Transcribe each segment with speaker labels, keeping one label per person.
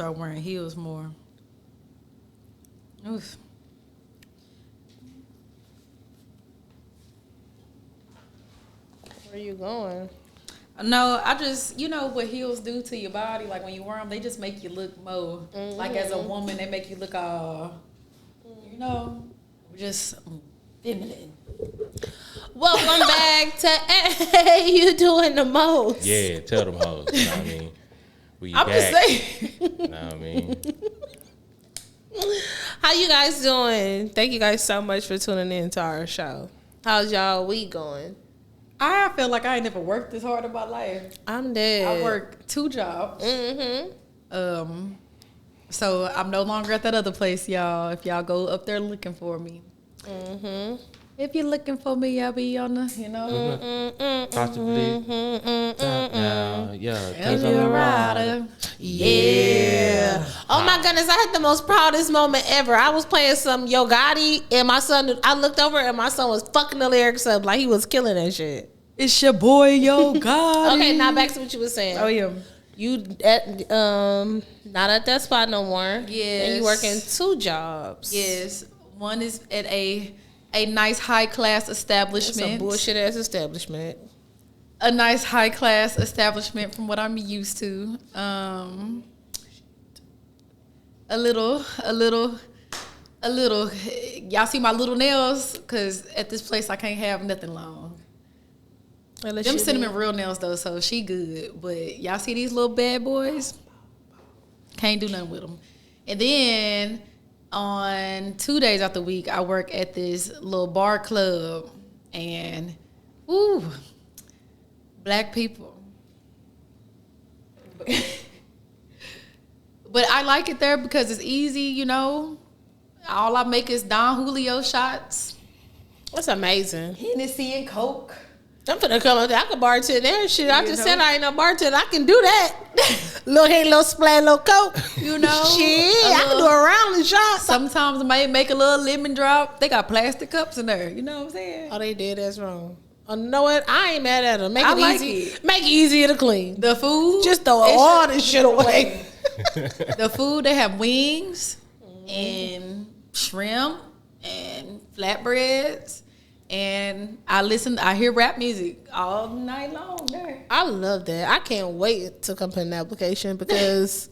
Speaker 1: start wearing heels more. Oof.
Speaker 2: Where you going?
Speaker 1: No, I just, you know what heels do to your body? Like when you wear them, they just make you look more. Like as a woman, they make you look all, you know, just feminine.
Speaker 2: Welcome back to Hey, You Doing the Most.
Speaker 3: Yeah, tell them hoes. You know what I mean? We
Speaker 1: I'm
Speaker 3: back.
Speaker 1: just saying.
Speaker 3: You know what I mean?
Speaker 2: How you guys doing? Thank you guys so much for tuning in to our show. How's y'all week going?
Speaker 1: I feel like I ain't never worked this hard in my life.
Speaker 2: I'm dead.
Speaker 1: I work 2 jobs. So I'm no longer at that other place, y'all. If y'all go up there looking for me. If you're looking for me, I'll be on the, you know.
Speaker 3: Possibly. Yeah.
Speaker 1: If you're a rider. Yeah.
Speaker 2: Oh my goodness, I had the most proudest moment ever. I was playing some Yo Gotti and my son, I looked over and my son was fucking the lyrics up like he was killing that shit.
Speaker 1: It's your boy, Yo Gotti.
Speaker 2: Okay, now back to what you were saying.
Speaker 1: Oh, yeah.
Speaker 2: You at not at that spot no more.
Speaker 1: Yes.
Speaker 2: And you working 2 jobs.
Speaker 1: Yes. One is at a nice high-class
Speaker 2: It's
Speaker 1: establishment.
Speaker 2: a bullshit ass establishment.
Speaker 1: A nice high-class establishment from what I'm used to. A little. Y'all see my little nails? Because at this place, I can't have nothing long. Them cinnamon real nails, though, so she good. But y'all see these little bad boys? Can't do nothing with them. And then on 2 days out the week, I work at this little bar club. And, ooh, black people. But I like it there because it's easy, you know. All I make is Don Julio shots.
Speaker 2: That's amazing.
Speaker 1: Hennessy and Coke.
Speaker 2: I'm finna come up there. I can bartend there and shit. I
Speaker 1: You
Speaker 2: just
Speaker 1: know?
Speaker 2: said I ain't no bartender. I can do that. Little hit, little splat, little Coke.
Speaker 1: You know?
Speaker 2: Shit, I can do a round and shot.
Speaker 1: Sometimes I might make a little lemon drop. They got plastic cups in there. You know what I'm saying?
Speaker 2: Oh, they did. That's wrong. Oh, you know what? I ain't mad at them. Make
Speaker 1: I
Speaker 2: it
Speaker 1: like
Speaker 2: easy.
Speaker 1: it.
Speaker 2: Make it easier to clean.
Speaker 1: The food.
Speaker 2: Just throw all this shit away.
Speaker 1: The food, they have wings and shrimp and flatbreads. And I hear rap music all night long there.
Speaker 2: I love that. I can't wait to come put an application because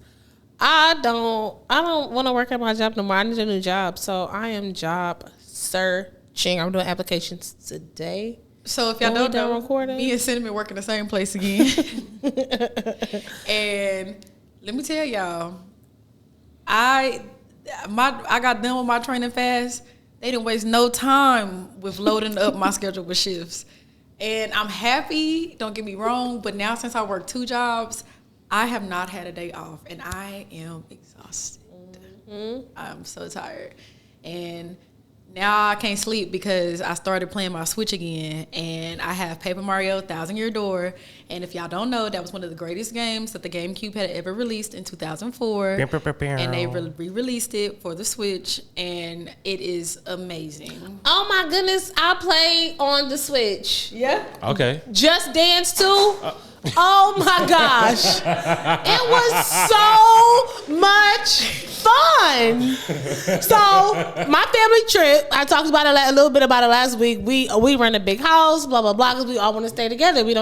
Speaker 2: I don't want to work at my job no more. I need a new job. So I am job searching. I'm doing applications today.
Speaker 1: So if y'all
Speaker 2: When we
Speaker 1: don't
Speaker 2: done
Speaker 1: know,
Speaker 2: recording?
Speaker 1: me and Cinnamon work in the same place again. And let me tell y'all, I got done with my training fast. They didn't waste no time with loading up my schedule with shifts. And I'm happy, don't get me wrong, but now since I work 2 jobs, I have not had a day off, and I am exhausted. I'm so tired. And now I can't sleep because I started playing my Switch again, and I have Paper Mario 1,000 Year Door. And if y'all don't know, that was one of the greatest games that the GameCube had ever released in 2004. And they re-released it for the Switch, and it is amazing.
Speaker 2: Oh my goodness, I play on the Switch.
Speaker 1: Yeah?
Speaker 3: Okay.
Speaker 2: Just Dance 2. Oh my gosh. It was so much fun. So my family trip, I talked about it a little bit about it last week. We rent a big house, blah, blah, blah, because we all want to stay together. We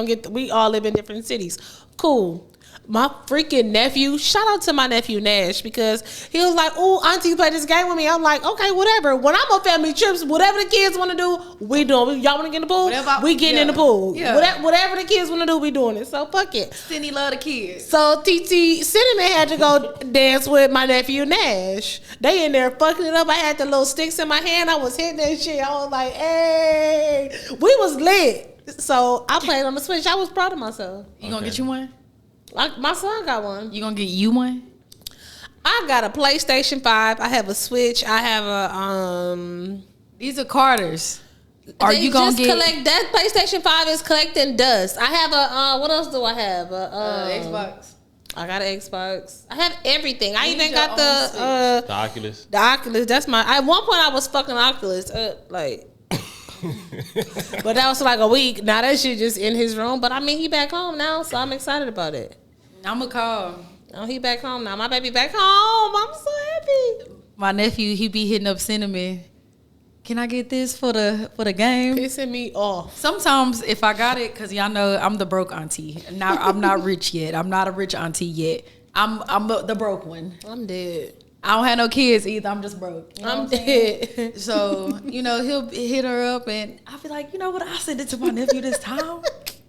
Speaker 2: all live in different cities. Cool. My freaking nephew, shout out to my nephew Nash, because he was like, "Oh, auntie, you play this game with me." I'm like, "Okay, whatever." When I'm on family trips, whatever the kids want to do, we doing. Y'all want to get in the pool? We getting in the pool.
Speaker 1: Yeah.
Speaker 2: Whatever the kids want to do, we doing it. So fuck it.
Speaker 1: Cindy love the kids.
Speaker 2: So TT Cinnamon had to go dance with my nephew Nash. They in there fucking it up. I had the little sticks in my hand. I was hitting that shit. I was like, "Hey," we was lit. So I played on the Switch. I was proud of myself.
Speaker 1: You gonna get you one?
Speaker 2: Like my son got one.
Speaker 1: You gonna get you one?
Speaker 2: I got a PlayStation 5. I have a Switch. I have a
Speaker 1: These are Carters. Are
Speaker 2: they
Speaker 1: you gonna
Speaker 2: just
Speaker 1: get
Speaker 2: collect that PlayStation 5 is collecting dust. I have a what else do I have?
Speaker 1: Xbox?
Speaker 2: I got an Xbox. I have everything. I
Speaker 1: You
Speaker 2: even
Speaker 1: need
Speaker 2: got
Speaker 1: your
Speaker 2: the
Speaker 3: The Oculus.
Speaker 2: The Oculus. That's my. At one point, I was fucking Oculus. Like. But that was like a week. Now that shit just in his room. But I mean, he back home now, so I'm excited about it.
Speaker 1: I'm gonna call.
Speaker 2: Oh, he back home now. My baby back home. I'm so happy.
Speaker 1: My nephew, he be hitting up sending me, can I get this for the game?
Speaker 2: Pissing me off.
Speaker 1: Sometimes if I got it, because y'all know I'm the broke auntie. Now I'm not rich yet. I'm not a rich auntie yet. I'm the broke one.
Speaker 2: I'm dead.
Speaker 1: I don't have no kids either. I'm just broke. You know
Speaker 2: I'm dead.
Speaker 1: So, he'll hit her up and I'll be like, you know what? I sent it to my nephew this time.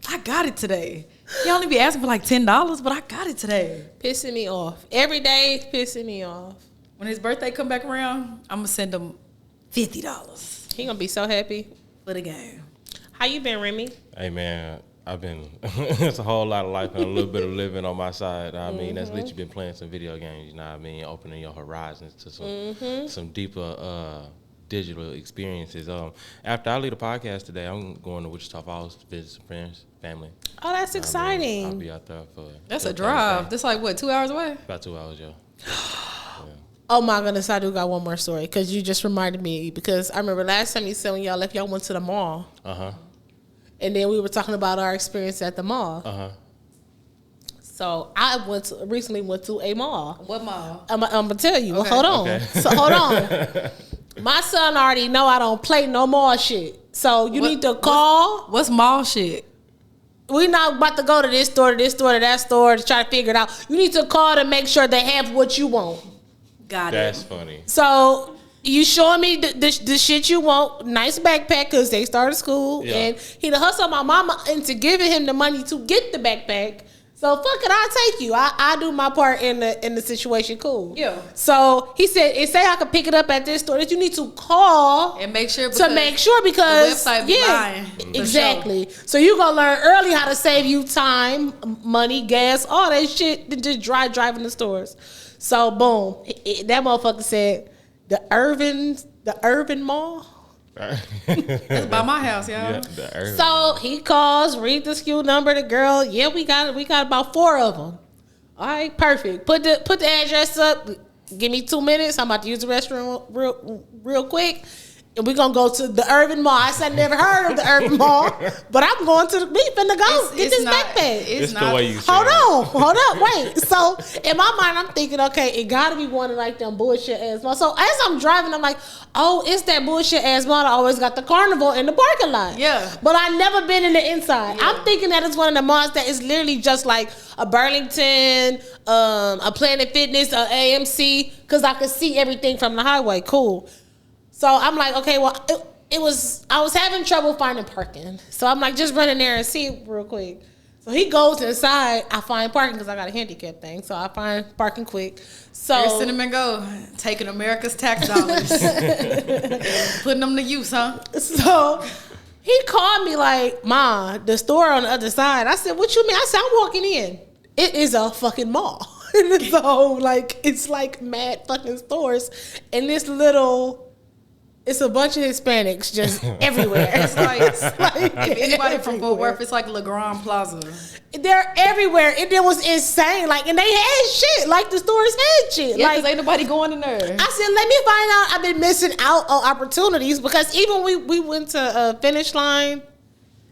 Speaker 1: I got it today. He only be asking for like $10, but I got it today.
Speaker 2: Pissing me off. Every day, pissing me off.
Speaker 1: When his birthday come back around, I'm going to send him $50
Speaker 2: He gonna be so happy.
Speaker 1: for the game.
Speaker 2: How you been, Remy?
Speaker 3: Hey man, I've been it's a whole lot of life and a little bit of living on my side. I mean, that's literally been playing some video games. You know what I mean? Opening your horizons to some deeper digital experiences. After I leave the podcast today, I'm going to Wichita Falls to visit some friends, family.
Speaker 2: Oh, that's exciting.
Speaker 3: I'll be out there for.
Speaker 1: That's a drive. That's like, what, 2 hours away?
Speaker 3: About 2 hours, yo.
Speaker 2: Oh my goodness, I do got one more story because you just reminded me, because I remember last time you said when y'all left, y'all went to the mall. And then we were talking about our experience at the mall. So I recently went to a mall.
Speaker 1: What mall?
Speaker 2: I'm gonna tell you.
Speaker 1: Okay.
Speaker 2: Well, hold on.
Speaker 3: Okay.
Speaker 2: So hold on. My son already know I don't play no mall shit. So you need to call.
Speaker 1: What's mall shit?
Speaker 2: We not about to go to this store, to that store to try to figure it out. You need to call to make sure they have what you want.
Speaker 1: Got
Speaker 3: That's
Speaker 1: it.
Speaker 3: funny.
Speaker 2: So you showing me the shit you want, nice backpack, because they started school, and he done hustled my mama into giving him the money to get the backpack. So fuck it, I'll take you. I do my part in the situation. Cool.
Speaker 1: Yeah.
Speaker 2: So he said, say I could pick it up at this store. That you need to call
Speaker 1: And make sure
Speaker 2: because
Speaker 1: the website be lying.
Speaker 2: Exactly. So you gonna learn early how to save you time, money, gas, all that shit. Than just driving the stores. So boom, that motherfucker said the Urban Mall.
Speaker 1: That's by my house, y'all.
Speaker 3: Yeah,
Speaker 2: So he calls, read the SKU number. The girl, we got about 4 of them. All right, perfect. Put the address up. Give me 2 minutes. I'm about to use the restroom real quick. And we're going to go to the Urban Mall. I said, never heard of the Urban Mall, but I'm going to we finna go get this backpack.
Speaker 3: It's the way you say
Speaker 2: Hold on, wait. So in my mind, I'm thinking, okay, it got to be one of like them bullshit ass malls. So as I'm driving, I'm like, oh, it's that bullshit ass mall. I always got the carnival in the parking lot.
Speaker 1: Yeah.
Speaker 2: But I never been in the inside.
Speaker 1: Yeah.
Speaker 2: I'm thinking that it's one of the malls that is literally just like a Burlington, a Planet Fitness, a AMC, because I could see everything from the highway. Cool. So I'm like, okay, well, I was having trouble finding parking. So I'm like, just run in there and see it real quick. So he goes inside. I find parking because I got a handicap thing. So I find parking quick. So
Speaker 1: Here's Cinnamon Go, taking America's tax dollars, putting them to use, huh?
Speaker 2: So he called me like, Ma, the store on the other side. I said, what you mean? I said, I'm walking in. It is a fucking mall. So like, it's like mad fucking stores. And this it's a bunch of Hispanics just everywhere.
Speaker 1: It's like anybody from Fort
Speaker 2: everywhere.
Speaker 1: Worth, it's like LeGrand Plaza.
Speaker 2: They're everywhere. It was insane. Like, and they had shit. Like, the stores had shit.
Speaker 1: Yeah,
Speaker 2: like,
Speaker 1: because ain't nobody going in there.
Speaker 2: I said, let me find out. I've been missing out on opportunities because even we went to Finish Line.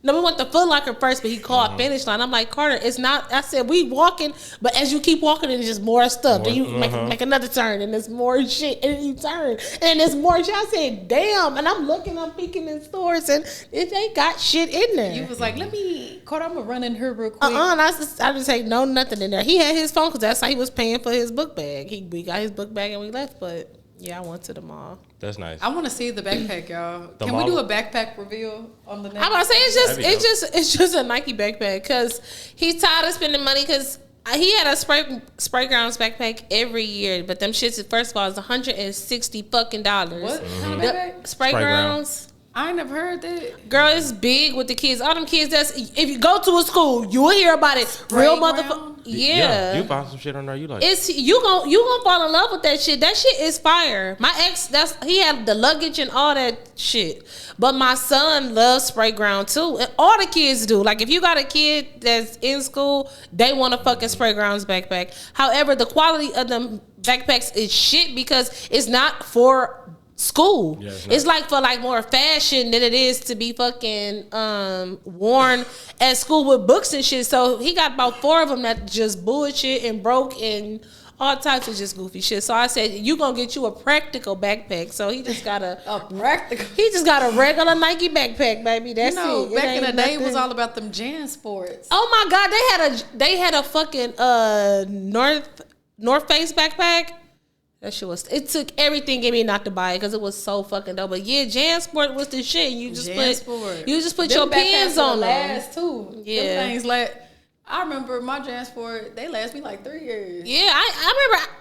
Speaker 2: No, we went to Foot Locker first, but he called Finish Line. I'm like, Carter, it's not. I said, we walking, but as you keep walking, there's just more stuff. Then you make another turn, and there's more shit, and then you turn, and there's more shit. I said, damn, and I'm peeking in stores, and they got shit in there.
Speaker 1: You was like, Carter, I'm gonna run in here real quick.
Speaker 2: And I just say no, nothing in there. He had his phone because that's how he was paying for his book bag. We got his book bag and we left, but yeah, I went to the mall.
Speaker 3: That's nice.
Speaker 1: I want to see the backpack, y'all. Can we do a backpack reveal on the next?
Speaker 2: I'm about to say it's just a Nike backpack because he's tired of spending money because he had a spray grounds backpack every year, but them shits first of all is $160 fucking dollars.
Speaker 1: What kind of backpack?
Speaker 2: Spray grounds.
Speaker 1: I ain't never heard that.
Speaker 2: Girl, it's big with the kids. All them kids, if you go to a school, you will hear about it. Real motherfucker. Yeah.
Speaker 3: You find some shit on there you like.
Speaker 2: It's you gonna fall in love with that shit. That shit is fire. My ex, he had the luggage and all that shit. But my son loves spray ground too. And all the kids do. Like if you got a kid that's in school, they want a fucking spray grounds backpack. However, the quality of them backpacks is shit because it's not for school.
Speaker 3: Yeah,
Speaker 2: it's like for like more fashion than it is to be fucking worn at school with books and shit. So he got about 4 of them that just bullshit and broke and all types of just goofy shit. So I said, you gonna get you a practical backpack. So he just got a
Speaker 1: practical.
Speaker 2: He just got a regular Nike backpack, baby. That's it.
Speaker 1: Back in the day, it was all about them Jan Sports.
Speaker 2: Oh my God, they had a fucking North Face backpack. That shit was. It took everything in me not to buy it because it was so fucking dope. But yeah, Jan Sport was the shit. You just put
Speaker 1: them
Speaker 2: your pins on them.
Speaker 1: Last too.
Speaker 2: Yeah,
Speaker 1: them things like. I remember my Jan Sport. They last me like 3 years.
Speaker 2: Yeah, I remember.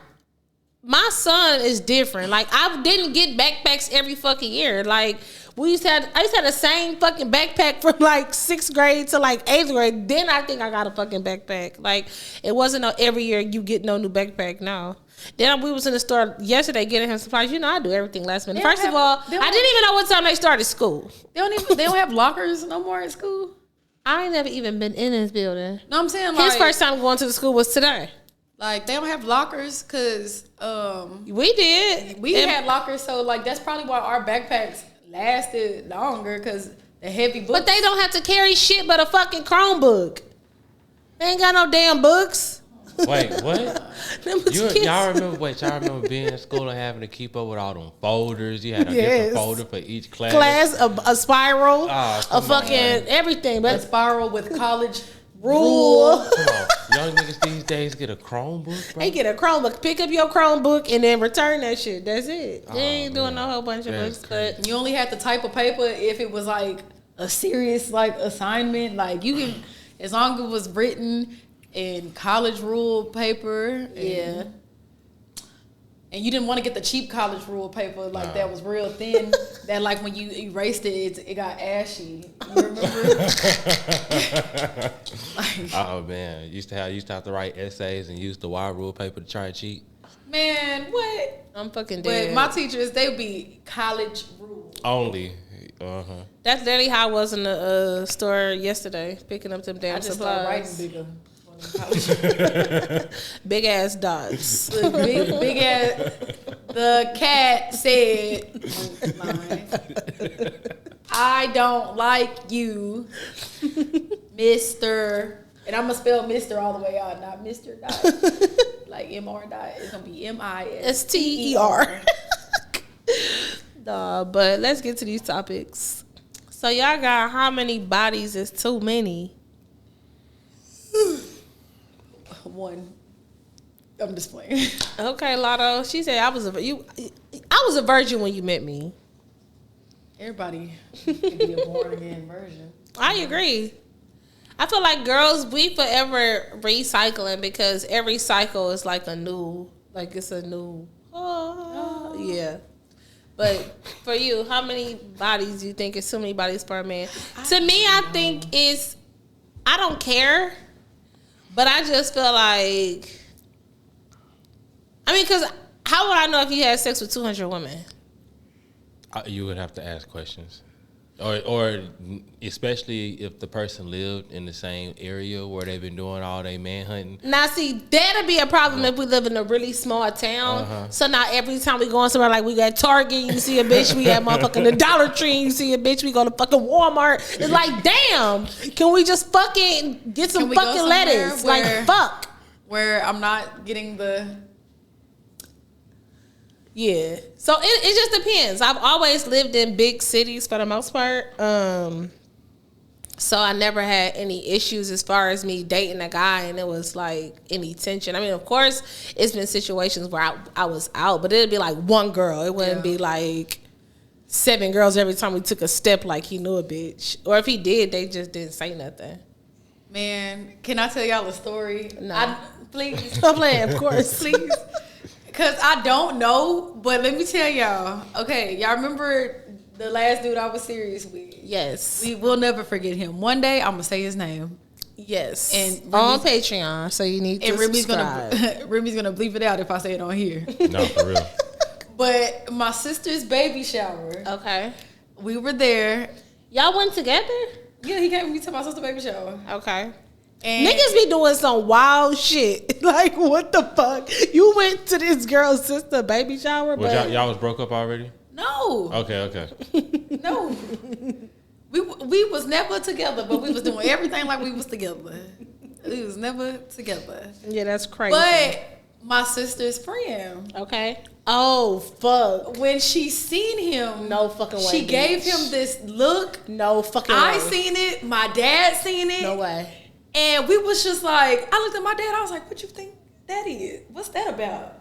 Speaker 2: My son is different. Like I didn't get backpacks every fucking year. Like I used to have the same fucking backpack from like 6th grade to like 8th grade. Then I think I got a fucking backpack. Like it wasn't every year you get no new backpack. No. Then we was in the store yesterday getting him supplies. You know I do everything last minute. First of all, I didn't even know what time they started school.
Speaker 1: They don't have lockers no more at school.
Speaker 2: I ain't never even been in this building.
Speaker 1: No, I'm saying
Speaker 2: his first time going to the school was today.
Speaker 1: Like they don't have lockers because
Speaker 2: we did.
Speaker 1: We had lockers, so like that's probably why our backpacks lasted longer because the heavy books.
Speaker 2: But they don't have to carry shit but a fucking Chromebook. They ain't got no damn books.
Speaker 3: Wait, what? Y'all remember being in school and having to keep up with all them folders? You had a different folder for each class.
Speaker 2: A spiral, a fucking everything. But
Speaker 1: a spiral with college
Speaker 2: rule.
Speaker 3: Come on. Young niggas these days get a Chromebook, bro.
Speaker 2: They get a Chromebook. Pick up your Chromebook and then return that shit. That's it. They ain't doing no whole bunch of books. But
Speaker 1: you only had to type of paper if it was like a serious like assignment. Like you can, as long as it was written in college rule paper.
Speaker 2: Yeah.
Speaker 1: And you didn't want to get the cheap college rule paper that was real thin. That like when you erased it got ashy. You remember?
Speaker 3: Oh man, used to have to write essays and use the wire rule paper to try to cheat.
Speaker 1: Man, what?
Speaker 2: I'm fucking dead.
Speaker 1: But my teachers, they would be college rules
Speaker 3: only.
Speaker 2: That's literally how I was in the store yesterday, picking up them damn supplies.
Speaker 1: I just started writing bigger.
Speaker 2: Big ass dots.
Speaker 1: Big ass. The cat said, I don't like you, Mr. And I'm going to spell Mr. all the way out, not Mr. Dot. Like M-R dot. It's going to be M-I-S-T-E-R.
Speaker 2: Nah, but let's get to these topics. So y'all got how many bodies is too many?
Speaker 1: One. I'm just playing.
Speaker 2: Okay, Lotto. She said I was a virgin when you met me.
Speaker 1: Everybody can be a born again virgin.
Speaker 2: I agree. I feel like girls, we forever recycling because every cycle is like a new, yeah. But for you, how many bodies do you think is too many bodies per man? To me, I think I don't care, but I just feel like, because how would I know if you had sex with 200 women?
Speaker 3: You would have to ask questions. Or especially if the person lived in the same area where they've been doing all their man hunting.
Speaker 2: Now, see, that'd be a problem if we live in a really small town. So now every time we go somewhere, like we got Target, you see a bitch, we got motherfucking the Dollar Tree, you see a bitch, we go to fucking Walmart. It's like, damn, can we just fucking get some fucking lettuce? Like, fuck.
Speaker 1: Where I'm not getting the...
Speaker 2: Yeah. So it just depends. I've always lived in big cities for the most part. So I never had any issues as far as me dating a guy and it was like any tension. I mean, of course, it's been situations where I was out, but it'd be like one girl. It wouldn't be like 7 girls every time we took a step like he knew a bitch. Or if he did, they just didn't say nothing.
Speaker 1: Man, can I tell y'all a story?
Speaker 2: No.
Speaker 1: Please.
Speaker 2: I'm playing, of course.
Speaker 1: Please. Because I don't know, but let me tell y'all. Okay, y'all remember the last dude I was serious with?
Speaker 2: Yes.
Speaker 1: We will never forget him. One day, I'm going to say his name.
Speaker 2: Yes. And on Patreon, so you need to subscribe.
Speaker 1: Remy's going to bleep it out if I say it on here.
Speaker 3: No, for real.
Speaker 1: But my sister's baby shower.
Speaker 2: Okay.
Speaker 1: We were there.
Speaker 2: Y'all went together?
Speaker 1: Yeah, he came with me to my sister's baby shower.
Speaker 2: Okay. And niggas be doing some wild shit. Like, what the fuck? You went to this girl's sister baby shower,
Speaker 3: y'all was broke up already?
Speaker 1: No, No.
Speaker 3: Okay.
Speaker 1: No. We was never together, but we was doing everything like we was together. We was never together.
Speaker 2: Yeah, that's crazy.
Speaker 1: But my sister's friend.
Speaker 2: Okay. Oh, fuck.
Speaker 1: When she seen him,
Speaker 2: No fucking way.
Speaker 1: she
Speaker 2: bitch.
Speaker 1: gave him this look.
Speaker 2: No fucking way.
Speaker 1: I seen it. My dad seen it.
Speaker 2: No way.
Speaker 1: And we was just like, I looked at my dad. I was like, what you think that is? What's that about?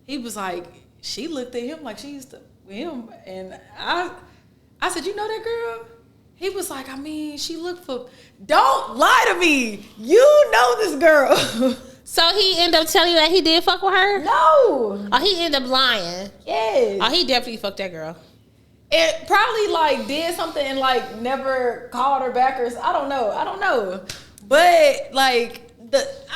Speaker 1: He was like, she looked at him like she used to with him. And I said, you know that girl? He was like, I mean, she looked for, don't lie to me. You know this girl.
Speaker 2: So he ended up telling you that he did fuck with her?
Speaker 1: No.
Speaker 2: Oh, he ended up lying.
Speaker 1: Yes.
Speaker 2: Oh, he definitely fucked that girl.
Speaker 1: It probably like did something and like never called her back or I don't know. But like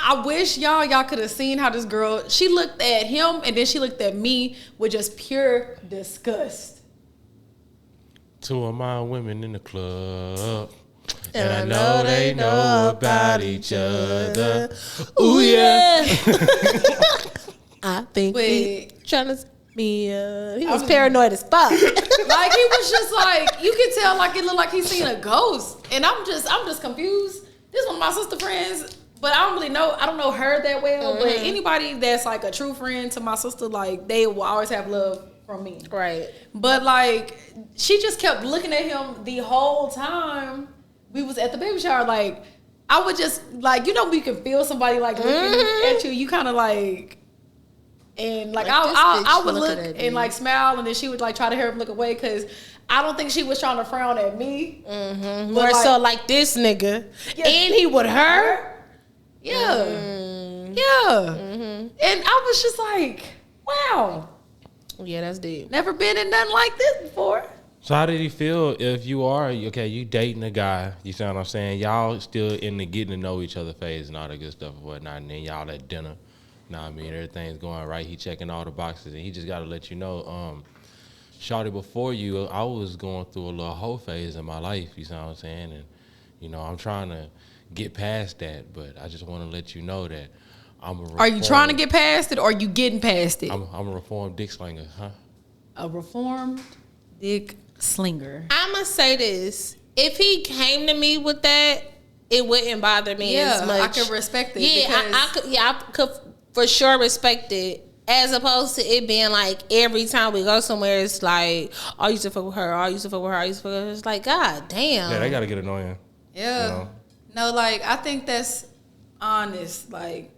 Speaker 1: I wish y'all could have seen how this girl, she looked at him and then she looked at me with just pure disgust.
Speaker 3: Two of my women in the club. And I know they know about each other. Ooh, yeah.
Speaker 2: I think
Speaker 1: Wait.
Speaker 2: he trying to me. He was paranoid as fuck.
Speaker 1: Like he was just like, you could tell like it looked like he seen a ghost. And I'm just confused. This is one of my sister friends, but I don't really know. I don't know her that well. But anybody that's like a true friend to my sister, like they will always have love from me.
Speaker 2: Right.
Speaker 1: But like she just kept looking at him the whole time we was at the baby shower. Like I would just like, you know, you can feel somebody like looking at you. You kind of like, and like I would look and like smile, and then she would like try to hear him look away because I don't think she was trying to frown at me.
Speaker 2: More like, so like this nigga, and he with her.
Speaker 1: Yeah, and I was just like, wow.
Speaker 2: Yeah, that's deep.
Speaker 1: Never been in nothing like this before.
Speaker 3: So how did he feel if you are, okay, you dating a guy, you see what I'm saying? Y'all still in the getting to know each other phase and all that good stuff and whatnot, and then y'all at dinner. Nah, I mean, everything's going right. He checking all the boxes, and he just got to let you know, shawty, before you, I was going through a little whole phase in my life, you see what I'm saying? And, you know, I'm trying to get past that, but I just want to let you know that I'm a reformed,
Speaker 1: Are you trying to get past it or are you getting past it?
Speaker 3: I'm a reformed dick slinger, huh?
Speaker 1: A reformed dick slinger.
Speaker 2: I'm going to say this. If he came to me with that, it wouldn't bother me as much.
Speaker 1: I could respect it.
Speaker 2: Yeah, I could for sure respect it. As opposed to it being like every time we go somewhere, it's like, oh, I used to fuck with her, I used to fuck with her, I used to fuck with her. It's like, God damn.
Speaker 3: Yeah, they got to get annoying.
Speaker 1: Yeah.
Speaker 3: You know?
Speaker 1: No, like, I think that's honest. Like,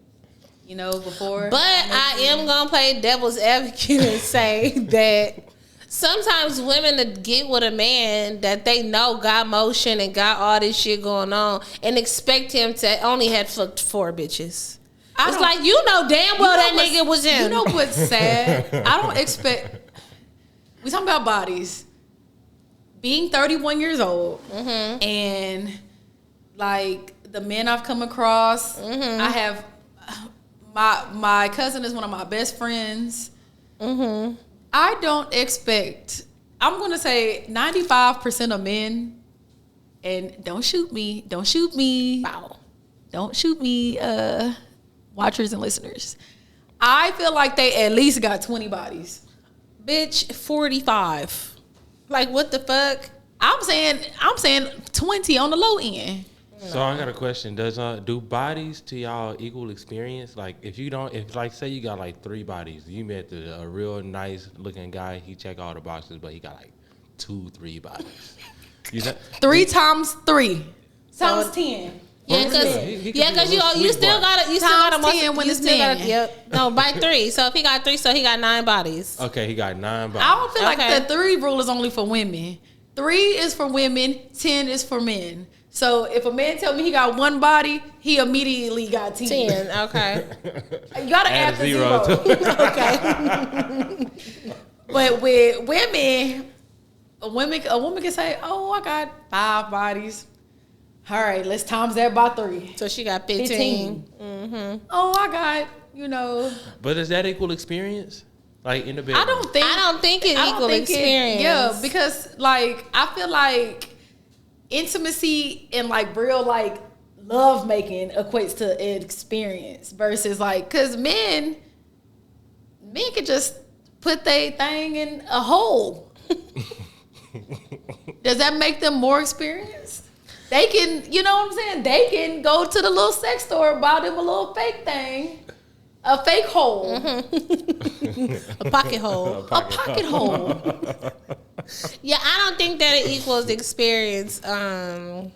Speaker 1: you know, before.
Speaker 2: But I am going to play devil's advocate and say that sometimes women to get with a man that they know got motion and got all this shit going on and expect him to only had fucked 4 bitches. It's like, you know damn well that nigga was in.
Speaker 1: You know what's sad? I don't expect. We talking about bodies. Being 31 years old and like the men I've come across, I have my cousin is one of my best friends. I don't expect. I'm gonna say 95% of men, and don't shoot me.
Speaker 2: Wow.
Speaker 1: Don't shoot me. Watchers and listeners, I feel like they at least got 20 bodies.
Speaker 2: Bitch, 45. Like, what the fuck?
Speaker 1: I'm saying 20 on the low end.
Speaker 3: So I got a question. Do bodies to y'all equal experience? Like if like say you got like 3 bodies, you met a real nice looking guy, he check all the boxes, but he got like 2-3 bodies.
Speaker 1: 3 times 3 times 10.
Speaker 2: Yeah, because you still gotta no, by 3. So if he got 3, so he got 9 bodies.
Speaker 3: Okay, he got 9 bodies.
Speaker 1: I don't feel like the 3 rule is only for women. 3 is for women, 10 is for men. So if a man tell me he got 1 body, he immediately got 10.
Speaker 2: 10, okay.
Speaker 1: You gotta add the 0. Okay. But with women, a woman can say, "Oh, I got 5 bodies." All right, let's times that by 3.
Speaker 2: So she got 15.
Speaker 1: Oh, I got, you know.
Speaker 3: But is that equal experience? Like in the bed?
Speaker 2: I don't think it's equal experience.
Speaker 1: Yeah, because like I feel like intimacy and like real like love making equates to experience versus like, cause men can just put their thing in a hole Does that make them more experienced? They can, you know what I'm saying? They can go to the little sex store, buy them a little fake thing, a fake hole,
Speaker 2: A pocket hole.
Speaker 1: a pocket hole.
Speaker 2: Yeah, I don't think that it equals experience. I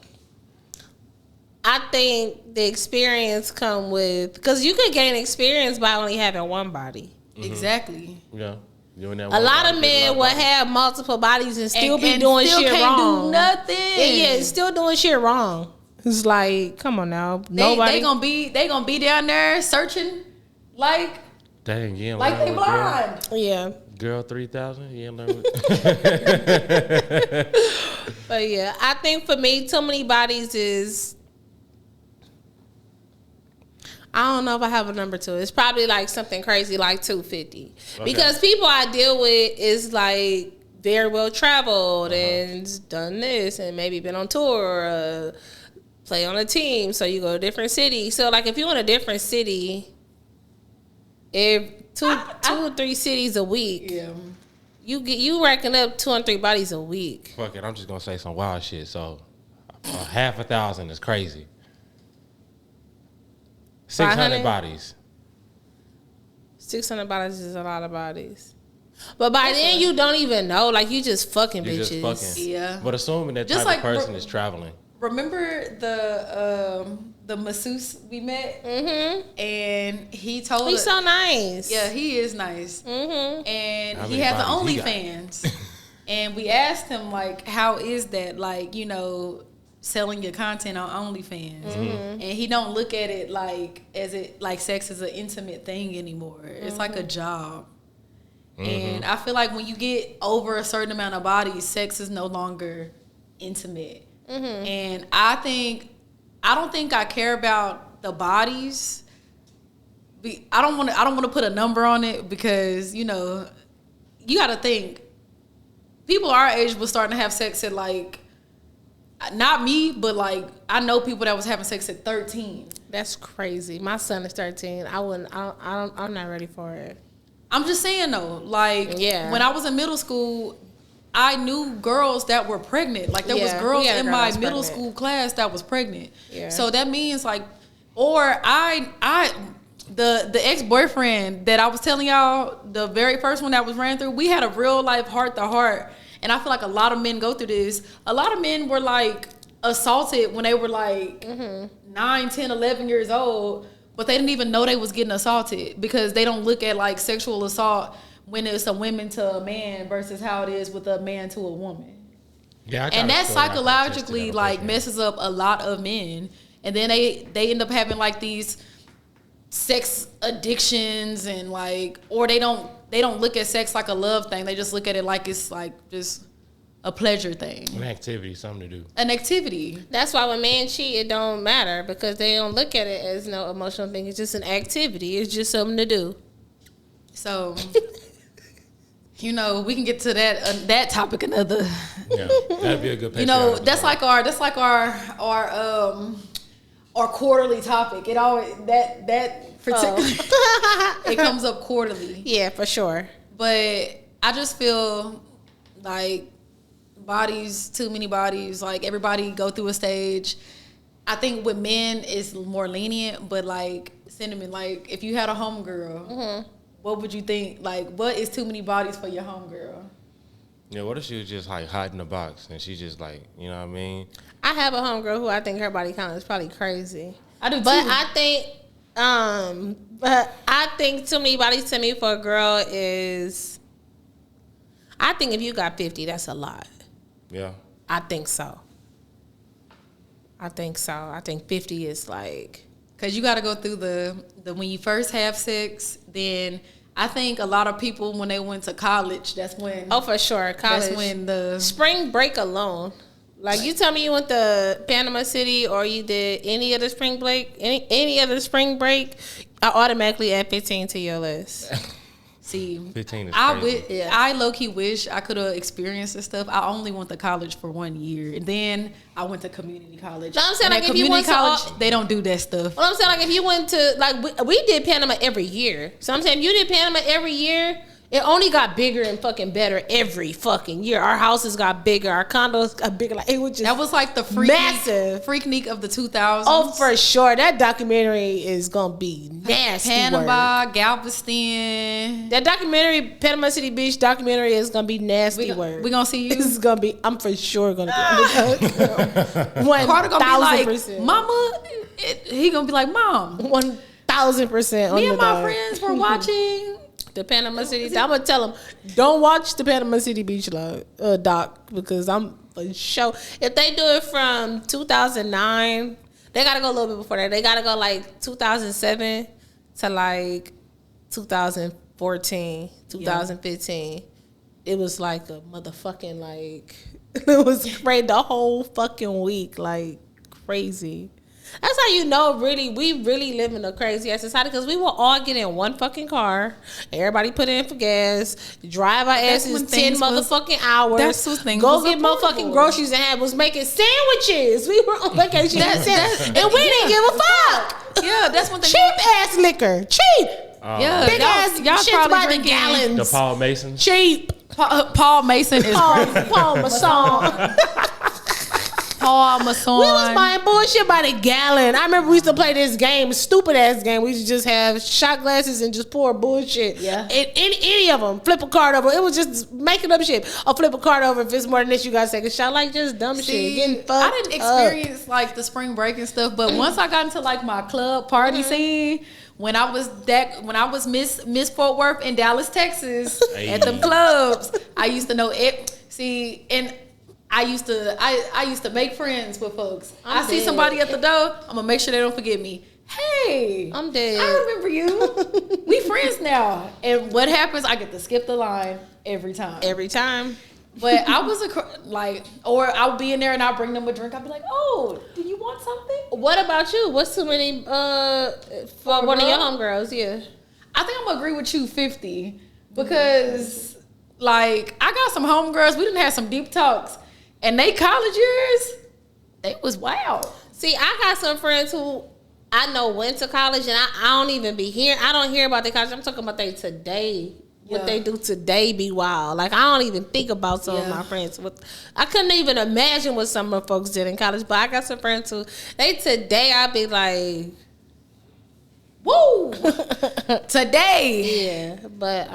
Speaker 2: think the experience come with, because you could gain experience by only having one body.
Speaker 1: Exactly.
Speaker 3: Yeah.
Speaker 2: A lot of men will have multiple bodies and still be doing
Speaker 1: still
Speaker 2: shit
Speaker 1: can't
Speaker 2: wrong.
Speaker 1: do nothing.
Speaker 2: Yeah, still doing shit wrong. It's like, come on now, nobody.
Speaker 1: They gonna be down there searching like
Speaker 3: Dang, yeah.
Speaker 1: like they blind.
Speaker 2: Yeah,
Speaker 3: Girl 3000, you ain't learn
Speaker 2: but yeah, I think for me, too many bodies is. I don't know if I have a number two. It's probably like something crazy like 250. Okay. Because people I deal with is like very well traveled and done this and maybe been on tour or play on a team. So you go to a different city. So like if you're in a different city, if two or three cities a week,
Speaker 1: Yeah.
Speaker 2: you racking up 2 and 3 bodies a week.
Speaker 3: Fuck it, I'm just gonna say some wild shit. So, 500,000 is crazy. 600 bodies.
Speaker 2: 600 bodies is a lot of bodies. But by then you don't even know. Like you just fucking
Speaker 3: You
Speaker 2: bitches.
Speaker 3: just fucking.
Speaker 1: Yeah.
Speaker 3: But assuming that
Speaker 1: Just
Speaker 3: type of
Speaker 1: like
Speaker 3: person is traveling.
Speaker 1: Remember the masseuse we met, and he told
Speaker 2: He's
Speaker 1: us,
Speaker 2: so nice.
Speaker 1: yeah, he is nice,
Speaker 2: Mm-hmm.
Speaker 1: and
Speaker 3: How
Speaker 1: he
Speaker 3: many
Speaker 1: has the
Speaker 3: bodies he got?
Speaker 1: OnlyFans, and we asked him like, how is that, like, you know, selling your content on OnlyFans, and he don't look at it like as it like sex is an intimate thing anymore. It's like a job. And I feel like when you get over a certain amount of bodies, sex is no longer intimate. And I don't think I care about the bodies. I don't want to put a number on it because, you know, you got to think people our age was starting to have sex at like, not me, but like I know people that was having sex at 13.
Speaker 2: That's crazy. My son is 13. I'm not ready for it.
Speaker 1: I'm just saying though, like,
Speaker 2: yeah.
Speaker 1: When I was in middle school, I knew girls that were pregnant. Like there was girls in my middle school class that was pregnant. Yeah. So that means like, or the ex-boyfriend that I was telling y'all, the very first one that was ran through, we had a real life heart to heart. And I feel like a lot of men go through this. A lot of men were like assaulted when they were like 9, 10, 11 years old. But they didn't even know they was getting assaulted because they don't look at like sexual assault when it's a woman to a man versus how it is with a man to a woman.
Speaker 3: Yeah,
Speaker 1: and that psychologically like messes up a lot of men. And then they end up having like these sex addictions and like, or they don't look at sex like a love thing. They just look at it like it's like just a pleasure thing.
Speaker 3: An activity, something to do.
Speaker 1: An activity.
Speaker 2: That's why when men cheat, it don't matter because they don't look at it as no emotional thing. It's just an activity. It's just something to do.
Speaker 1: So, you know, we can get to that topic another.
Speaker 3: Yeah, that'd be a good.
Speaker 1: You know, that's like our quarterly topic. It always that particular it comes up quarterly.
Speaker 2: Yeah, for sure.
Speaker 1: But I just feel like bodies, too many bodies, like everybody go through a stage. I think with men it's more lenient, but like Cinnamon, like if you had a homegirl, what would you think? Like, what is too many bodies for your homegirl?
Speaker 3: Yeah, what if she was just like hiding the box and she just like, you know what I mean?
Speaker 2: I have a homegirl who I think her body count is probably crazy.
Speaker 1: I do too.
Speaker 2: But I think too many bodies to me for a girl is, I think if you got 50, that's a lot.
Speaker 3: Yeah.
Speaker 2: I think so. I think 50 is like,
Speaker 1: because you got to go through the when you first have sex. Then I think a lot of people when they went to college, that's when.
Speaker 2: Oh, for sure, college. That's
Speaker 1: when the
Speaker 2: spring break alone. Like you tell me you went to Panama City or you did any other spring break, any other spring break, I automatically add 15 to your list.
Speaker 1: See,
Speaker 3: 15 is crazy.
Speaker 1: I low-key wish I could have experienced this stuff. I only went to college for 1 year, and then I went to community college.
Speaker 2: No, I'm saying like if
Speaker 1: community
Speaker 2: you went
Speaker 1: college,
Speaker 2: to
Speaker 1: they don't do that stuff.
Speaker 2: Well, I'm saying like if you went to like we did Panama every year. So I'm saying if you did Panama every year, It only got bigger and fucking better every fucking year. Our houses got bigger. Our condos got bigger. Like, it was just
Speaker 1: that was like the
Speaker 2: massive
Speaker 1: freaknik of the 2000s.
Speaker 2: Oh, for sure. That documentary is gonna be nasty.
Speaker 1: Panama, Galveston.
Speaker 2: That documentary, Panama City Beach documentary, is gonna be nasty work.
Speaker 1: We gonna see you.
Speaker 2: This is gonna be. I'm for sure gonna be. 1,000%.
Speaker 1: Carter gonna be like, Mama. He gonna be like, Mom.
Speaker 2: 1,000%.
Speaker 1: Me and my friends were watching
Speaker 2: the Panama City. I'm gonna tell them, don't watch the Panama City Beach doc, because I'm for sure. If they do it from 2009, they gotta go a little bit before that. They gotta go like 2007 to like 2014, 2015. Yeah. It was like a motherfucking like it was crazy the whole fucking week, like crazy. That's how you know we really live in a crazy ass society, because we will all get in one fucking car, everybody put in for gas, drive our asses 10 motherfucking hours, go get motherfucking groceries, and was making sandwiches. We were on vacation and we didn't give a fuck.
Speaker 1: Yeah, that's one thing.
Speaker 2: Cheap ass liquor, cheap.
Speaker 1: Yeah,
Speaker 2: big ass shit by the gallons.
Speaker 3: The Paul Mason.
Speaker 2: Cheap.
Speaker 1: Paul Mason is
Speaker 2: Paul Masson.
Speaker 1: Paul Masson.
Speaker 2: We was buying bullshit by the gallon. I remember we used to play this game, stupid ass game. We used to just have shot glasses and just pour bullshit.
Speaker 1: Yeah.
Speaker 2: Any of them. Flip a card over. It was just making up shit. Or flip a card over. If it's more than this, you gotta take a shot. Like just dumb shit. Getting fucked
Speaker 1: I didn't experience like the spring break and stuff, but once I got into like my club party scene, when I was Miss Fort Worth in Dallas, Texas, at them clubs, I used to know it. See, and I used to make friends with folks. I see somebody at the door, I'm gonna make sure they don't forget me. Hey,
Speaker 2: I'm dead.
Speaker 1: I remember you. We friends now. And what happens? I get to skip the line every time.
Speaker 2: Every time.
Speaker 1: But I was or I'll be in there and I'll bring them a drink. I'll be like, oh, do you want something?
Speaker 2: What about you? What's too many for one of your homegirls? Yeah.
Speaker 1: I think I'm gonna agree with you 50, because like I got some homegirls. We didn't have some deep talks. And they college years, they was wild.
Speaker 2: See, I got some friends who I know went to college, and I don't even be hearing. I don't hear about their college. I'm talking about they today. Yeah. What they do today be wild. Like, I don't even think about some of my friends. I couldn't even imagine what some of my folks did in college. But I got some friends who, they today, I be like, woo, today. Yeah, but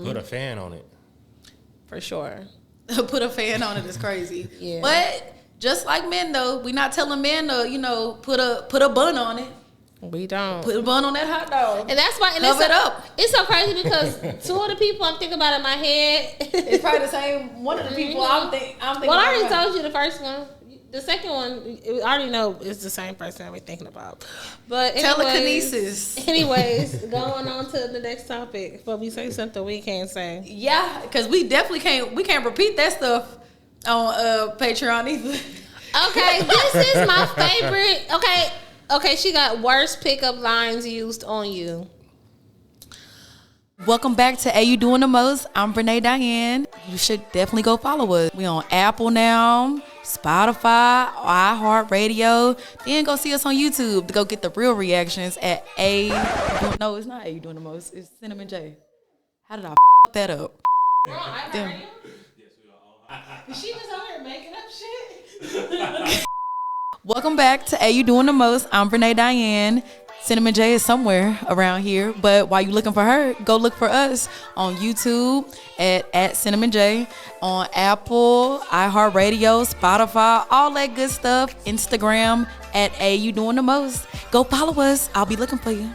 Speaker 3: put a fan on it.
Speaker 2: For sure.
Speaker 1: Put a fan on it is crazy.
Speaker 2: Yeah.
Speaker 1: But just like men though, we not telling men to, put a bun on it.
Speaker 2: We don't.
Speaker 1: Put a bun on that hot dog.
Speaker 2: And that's why
Speaker 1: cover it up.
Speaker 2: It's so crazy because two of the people I'm thinking about in my head,
Speaker 1: it's probably the same one of the people I'm thinking.
Speaker 2: Well, I already told you the first one. The second one, I already know it's the same person we're thinking about. But
Speaker 1: telekinesis.
Speaker 2: Anyways, going on to the next topic. Before we say something we can't say.
Speaker 1: Yeah, because we definitely can't repeat that stuff on Patreon either.
Speaker 2: Okay, this is my favorite. Okay, she got worst pickup lines used on you.
Speaker 1: Welcome back to You Doing the Most. I'm Brene Diane. You should definitely go follow us. We on Apple now, Spotify, iHeart Radio. Then go see us on YouTube to go get the real reactions at No, it's not You Doing the Most. It's Cinnamon J. How did I that up?
Speaker 2: Damn. She was on here making up shit.
Speaker 1: Welcome back to You Doing the Most. I'm Brene Diane. Cinnamon J is somewhere around here, but while you're looking for her, go look for us on YouTube at Cinnamon J, on Apple, iHeart Radio, Spotify, all that good stuff. Instagram at You Doing the Most. Go follow us. I'll be looking for you.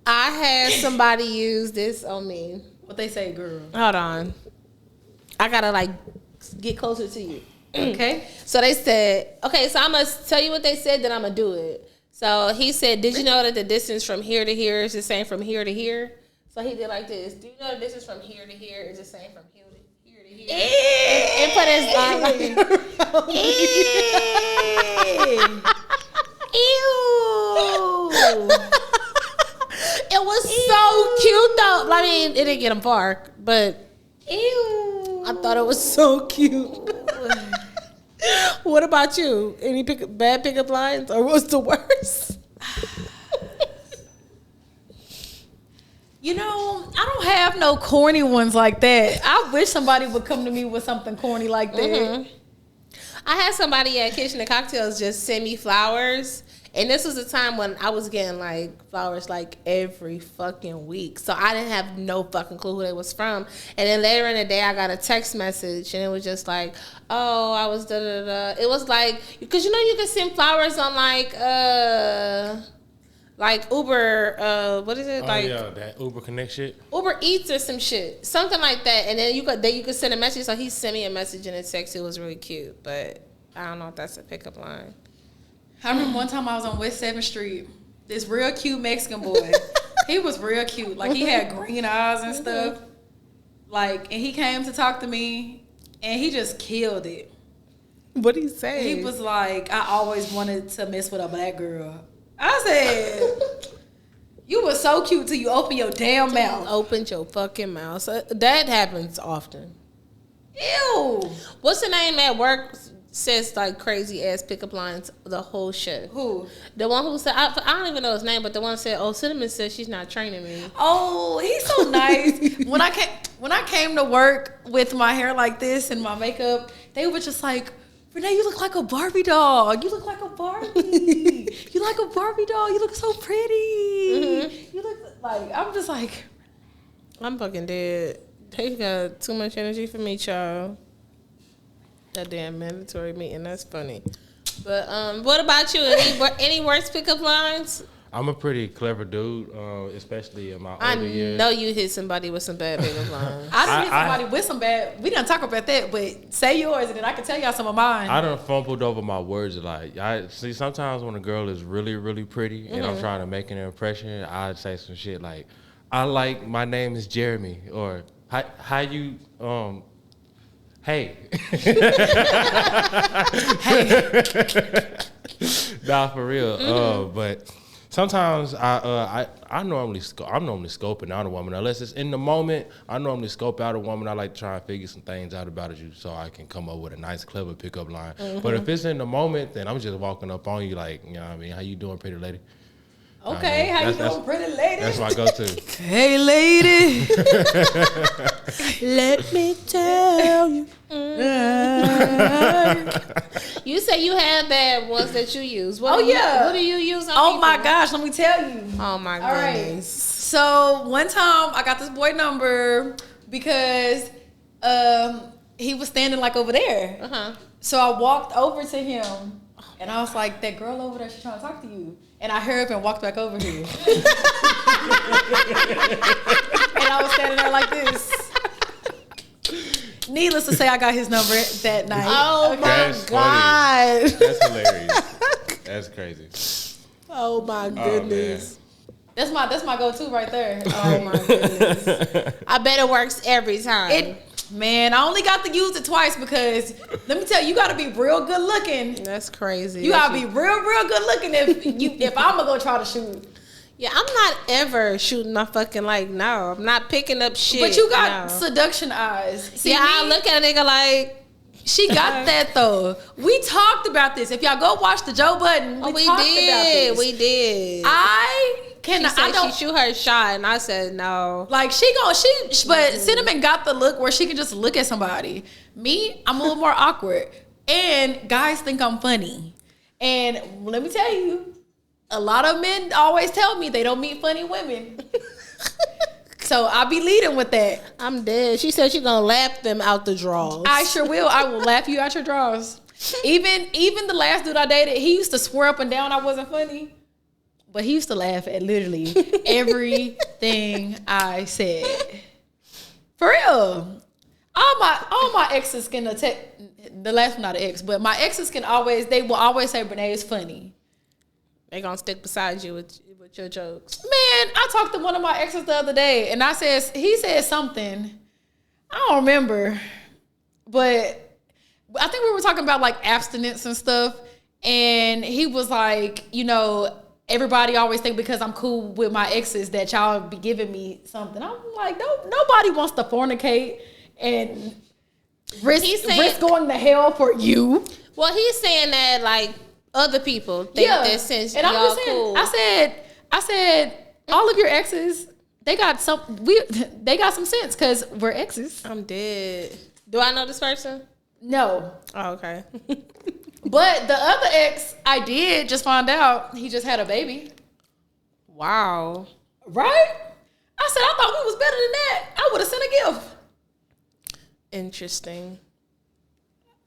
Speaker 2: I had somebody use this on me.
Speaker 1: What they say, girl?
Speaker 2: Hold on. I gotta get closer to you.
Speaker 1: Okay.
Speaker 2: So they said, so I'm going to tell you what they said, then I'm going to do it. So he said, did you know that the distance from here to here is the same from here to here? So he did like this. Do you know the distance from here to here is the same from here to here? And put his arm like Ew. It was so cute though. I mean, it didn't get him far, but ew. I thought it was so cute. What about you? Any bad pickup lines, or what's the worst?
Speaker 1: You know, I don't have no corny ones like that. I wish somebody would come to me with something corny like that.
Speaker 2: Mm-hmm. I had somebody at Kitchen and Cocktails just send me flowers. And this was a time when I was getting like flowers like every fucking week. So I didn't have no fucking clue who they was from. And then later in the day, I got a text message and it was just like, oh, I was da da da. It was like, because you know you can send flowers on like Uber, what is it?
Speaker 3: Oh,
Speaker 2: like
Speaker 3: yeah, that Uber Connect shit.
Speaker 2: Uber Eats or some shit. Something like that. And then you could send a message. So he sent me a message in a text. It was really cute. But I don't know if that's a pickup line.
Speaker 1: I remember one time I was on West 7th Street. This real cute Mexican boy. He was real cute. Like, he had green eyes and stuff. Like, and he came to talk to me, and he just killed it.
Speaker 2: What did he say?
Speaker 1: He was like, I always wanted to mess with a black girl. I said, you were so cute till you open your damn mouth.
Speaker 2: Opened your fucking mouth. So that happens often.
Speaker 1: Ew.
Speaker 2: What's the name at work says like crazy ass pickup lines the whole shift?
Speaker 1: Who?
Speaker 2: The one who said, I don't even know his name, but the one said, oh, Cinnamon says she's not training me.
Speaker 1: Oh, he's so nice. When I came to work with my hair like this and my makeup, they were just like, Renee, you look like a Barbie doll. You look like a Barbie. You like a Barbie doll. You look so pretty. Mm-hmm. You look like, I'm just like,
Speaker 2: I'm fucking dead. They got too much energy for me, child. That damn mandatory meeting, that's funny. But what about you? Any worst pickup lines?
Speaker 3: I'm a pretty clever dude, especially in my older years.
Speaker 2: I know you hit somebody with some bad pickup lines.
Speaker 1: I done hit somebody with some bad. We didn't talk about that, but say yours and then I can tell y'all some of mine.
Speaker 3: I done fumbled over my words a lot. I see sometimes when a girl is really, really pretty and I'm trying to make an impression, I'd say some shit like, my name is Jeremy, or how you hey. Nah, for real. But sometimes I'm normally scoping out a woman unless it's in the moment. I normally scope out a woman. I like to try and figure some things out about you so I can come up with a nice, clever pickup line. But if it's in the moment, then I'm just walking up on you like, you know what I mean? How you doing, pretty lady?
Speaker 1: Okay, how you doing, pretty lady?
Speaker 3: That's my go-to.
Speaker 1: Hey, lady.
Speaker 2: Let me tell you. You say you have bad ones that you use. What do you use on people?
Speaker 1: My gosh, let me tell you.
Speaker 2: Oh my goodness.
Speaker 1: All right. So one time I got this boy number because he was standing like over there. So I walked over to him and I was like, that girl over there, she's trying to talk to you. And I hurried up and walked back over here. And I was standing there like this. Needless to say, I got his number that night.
Speaker 2: Oh my God.
Speaker 3: That's hilarious. That's crazy.
Speaker 2: Oh my goodness.
Speaker 1: That's my go-to right there.
Speaker 2: Oh my goodness. I bet it works every time.
Speaker 1: Man, I only got to use it twice because let me tell you, you got to be real good looking.
Speaker 2: That's crazy.
Speaker 1: You got to be real good looking if I'm going to go try to shoot.
Speaker 2: Yeah, I'm not ever shooting my fucking no. I'm not picking up shit.
Speaker 1: But you got seduction eyes. See,
Speaker 2: yeah, I look at a nigga like,
Speaker 1: she got that though. We talked about this. If y'all go watch the Joe Budden, we talked about this.
Speaker 2: We did. She shoot her shot, and I said no.
Speaker 1: Like but Cinnamon got the look where she can just look at somebody. Me, I'm a little more awkward, and guys think I'm funny. And let me tell you, a lot of men always tell me they don't meet funny women. So I'll be leading with that.
Speaker 2: I'm dead. She said she's gonna laugh them out the drawers.
Speaker 1: I sure will. I will laugh you out your drawers. Even the last dude I dated, he used to swear up and down I wasn't funny. But he used to laugh at literally everything I said. For real. All my exes can the last one not an ex, but my exes they will always say Renee is funny.
Speaker 2: They gonna stick beside you with your jokes.
Speaker 1: Man, I talked to one of my exes the other day and he said something. I don't remember. But I think we were talking about like abstinence and stuff. And he was like, everybody always think because I'm cool with my exes that y'all be giving me something. I'm like, nobody wants to fornicate and risk going to hell for you.
Speaker 2: Well, he's saying that like other people think that since
Speaker 1: and
Speaker 2: y'all
Speaker 1: I'm just saying,
Speaker 2: cool.
Speaker 1: I said, all of your exes they got some sense because we're exes.
Speaker 2: I'm dead. Do I know this person?
Speaker 1: No.
Speaker 2: Oh, okay.
Speaker 1: But the other ex, I did just find out he just had a baby.
Speaker 2: Wow.
Speaker 1: Right? I said, I thought we was better than that. I would have sent a gift.
Speaker 2: Interesting.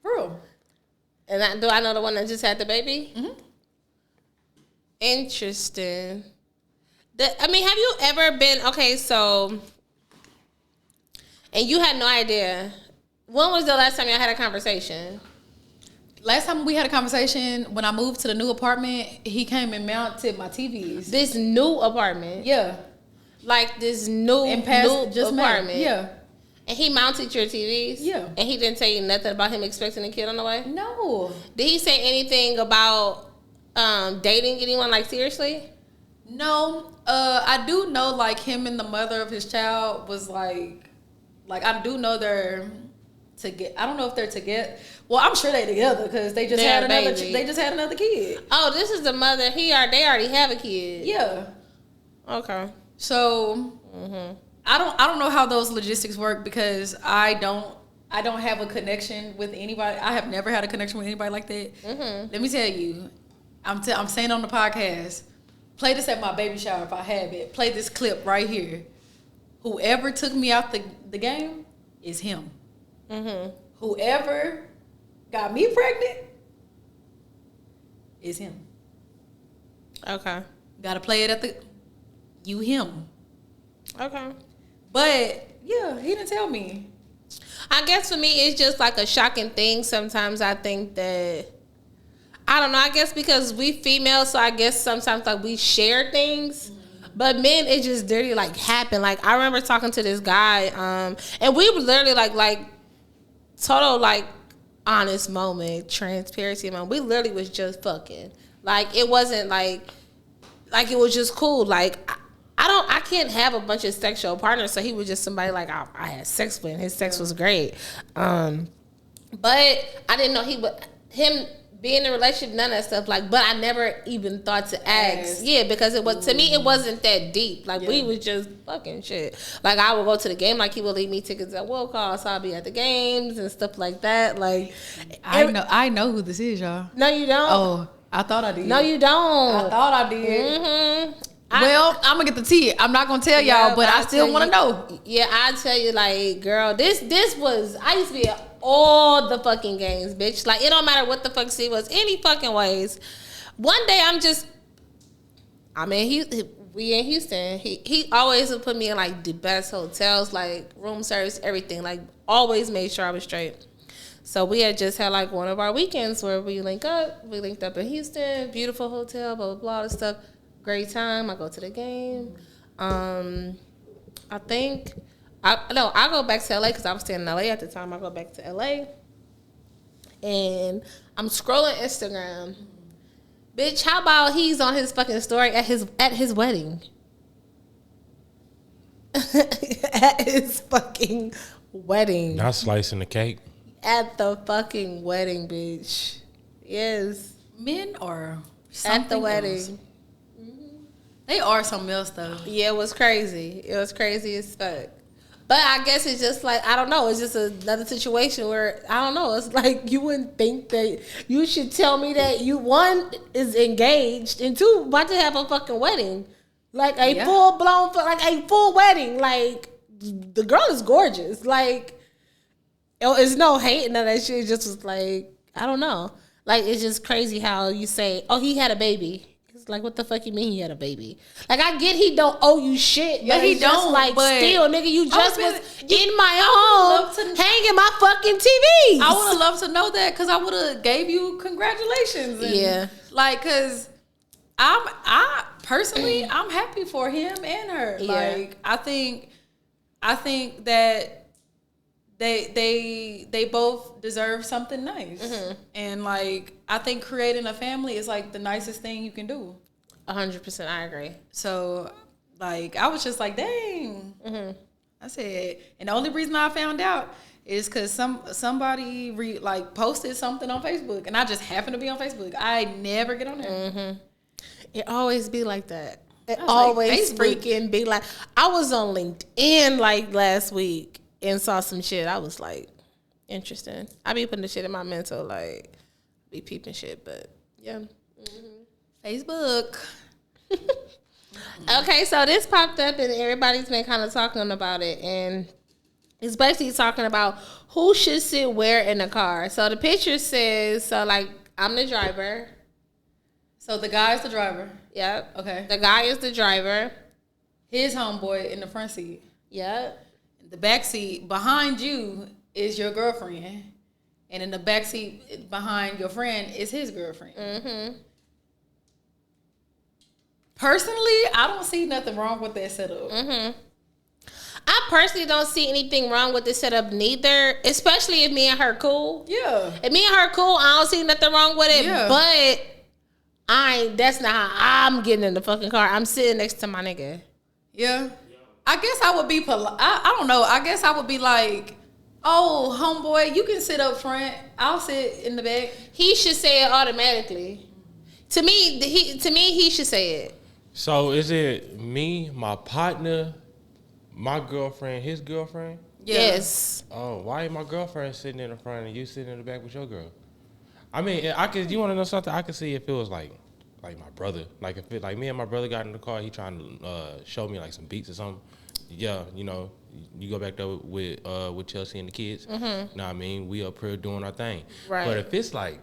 Speaker 1: Bro.
Speaker 2: And do I know the one that just had the baby?
Speaker 1: Mm-hmm.
Speaker 2: Interesting. Have you ever been, okay, so, and you had no idea. When was the last time y'all had a conversation?
Speaker 1: Last time we had a conversation, when I moved to the new apartment, he came and mounted my TVs.
Speaker 2: This new apartment?
Speaker 1: Yeah.
Speaker 2: Like this new apartment?
Speaker 1: Yeah.
Speaker 2: And he mounted your TVs?
Speaker 1: Yeah.
Speaker 2: And he didn't tell you nothing about him expecting a kid on the way?
Speaker 1: No.
Speaker 2: Did he say anything about dating anyone, like, seriously?
Speaker 1: No. I do know, like, him and the mother of his child was, like I do know they're together. I don't know if they're together. Well, I'm sure they're together because they just had another. They just had another kid.
Speaker 2: Oh, this is the mother. They already have a kid.
Speaker 1: Yeah.
Speaker 2: Okay.
Speaker 1: So I don't know how those logistics work because I don't have a connection with anybody. I have never had a connection with anybody like that. Let me tell you, I'm saying on the podcast, play this at my baby shower if I have it. Play this clip right here. Whoever took me out the game is him. Whoever got me pregnant is him.
Speaker 2: Okay.
Speaker 1: Gotta play it at him.
Speaker 2: Okay.
Speaker 1: But yeah, he didn't tell me.
Speaker 2: I guess for me, it's just like a shocking thing. Sometimes I think that, I don't know, I guess because we females, so I guess sometimes like we share things. But men, it just literally like happened. Like I remember talking to this guy, and we were literally like total like honest moment, transparency moment. We literally was just fucking. Like it wasn't like it was just cool. Like I can't have a bunch of sexual partners, so he was just somebody like I had sex with, and his sex was great. But I didn't know him being in a relationship, none of that stuff. Like, but I never even thought to ask. Yeah, because it was, to me, it wasn't that deep. Like we was just fucking shit. Like I would go to the game, like he would leave me tickets at will call, so I'd be at the games and stuff like that. Like
Speaker 1: I know who this is, y'all.
Speaker 2: No, you don't.
Speaker 1: Oh, I thought I did.
Speaker 2: No, you don't.
Speaker 1: I thought I did. Well, I'm gonna get the tea. I'm not gonna tell y'all, but I still want to know.
Speaker 2: Yeah, I tell you, like, girl, this was. I used to be at all the fucking games, bitch. Like, it don't matter what the fuck she was, any fucking ways. One day, we in Houston. He always would put me in like the best hotels, like room service, everything. Like, always made sure I was straight. So we had just had like one of our weekends where we linked up. We linked up in Houston, beautiful hotel, blah blah blah, all this stuff. Great time. I go to the game. I go back to LA because I was staying in LA at the time. I go back to LA and I'm scrolling Instagram. Bitch, how about he's on his fucking story at his wedding? At his fucking wedding.
Speaker 3: Not slicing the cake.
Speaker 2: At the fucking wedding, bitch. Yes.
Speaker 1: Men are something
Speaker 2: at the wedding.
Speaker 1: Else. They are something else, though.
Speaker 2: Yeah, it was crazy. It was crazy as fuck. But I guess it's just like, I don't know. It's just another situation where, I don't know. It's like you wouldn't think that you should tell me that you, one, is engaged, and two, about to have a fucking wedding. Like a full-blown, like a full wedding. Like, the girl is gorgeous. Like, it's no hate, none of that shit. It just was like, I don't know. Like, it's just crazy how you say, oh, he had a baby. Like, what the fuck you mean he had a baby? Like, I get he don't owe you shit,
Speaker 1: yeah,
Speaker 2: but
Speaker 1: he don't.
Speaker 2: Like, still, nigga, you just was in my home hanging my fucking TV.
Speaker 1: I would have loved to know that because I would have gave you congratulations. And like, because I personally, I'm happy for him and her. Yeah. Like, I think that they both deserve something nice. And like, I think creating a family is like the nicest thing you can do.
Speaker 2: 100%, I agree.
Speaker 1: So like, I was just like, dang. I said, and the only reason I found out is because somebody posted something on Facebook, and I just happened to be on Facebook. I never get on there.
Speaker 2: It always be like that. It
Speaker 1: like,
Speaker 2: always
Speaker 1: Facebook.
Speaker 2: freaking be like, I was on LinkedIn like last week and saw some shit. I was like, interesting. I be putting the shit in my mental, like, be peeping shit, but yeah.
Speaker 1: Facebook.
Speaker 2: Okay, so this popped up and everybody's been kind of talking about it, and it's basically talking about who should sit where in the car. So the picture says, so like, I'm the driver.
Speaker 1: So the guy's the driver.
Speaker 2: Yep.
Speaker 1: Okay.
Speaker 2: The guy is the driver.
Speaker 1: His homeboy in the front seat.
Speaker 2: Yep.
Speaker 1: The back seat behind you is your girlfriend. And in the back seat behind your friend is his girlfriend.
Speaker 2: Mm-hmm.
Speaker 1: Personally, I don't see nothing wrong with that setup.
Speaker 2: Mm-hmm. I personally don't see anything wrong with this setup neither, especially if me and her cool.
Speaker 1: Yeah.
Speaker 2: If me and her cool, I don't see nothing wrong with it.
Speaker 1: Yeah.
Speaker 2: But that's not how I'm getting in the fucking car. I'm sitting next to my nigga.
Speaker 1: Yeah. I guess I would be polite. I don't know. I guess I would be like, oh, homeboy, you can sit up front. I'll sit in the back.
Speaker 2: He should say it automatically. To me, he should say it.
Speaker 3: So is it me, my partner, my girlfriend, his girlfriend?
Speaker 1: Yeah.
Speaker 2: Yes.
Speaker 3: Oh, why ain't my girlfriend sitting in the front and you sitting in the back with your girl? I mean, I could. You want to know something? I could see if it was like my brother. Like if it, like me and my brother got in the car, he trying to show me like some beats or something. Yeah, you know, you go back there with Chelsea and the kids. Mm-hmm. You know what I mean? We up here doing our thing.
Speaker 2: Right.
Speaker 3: But if it's like,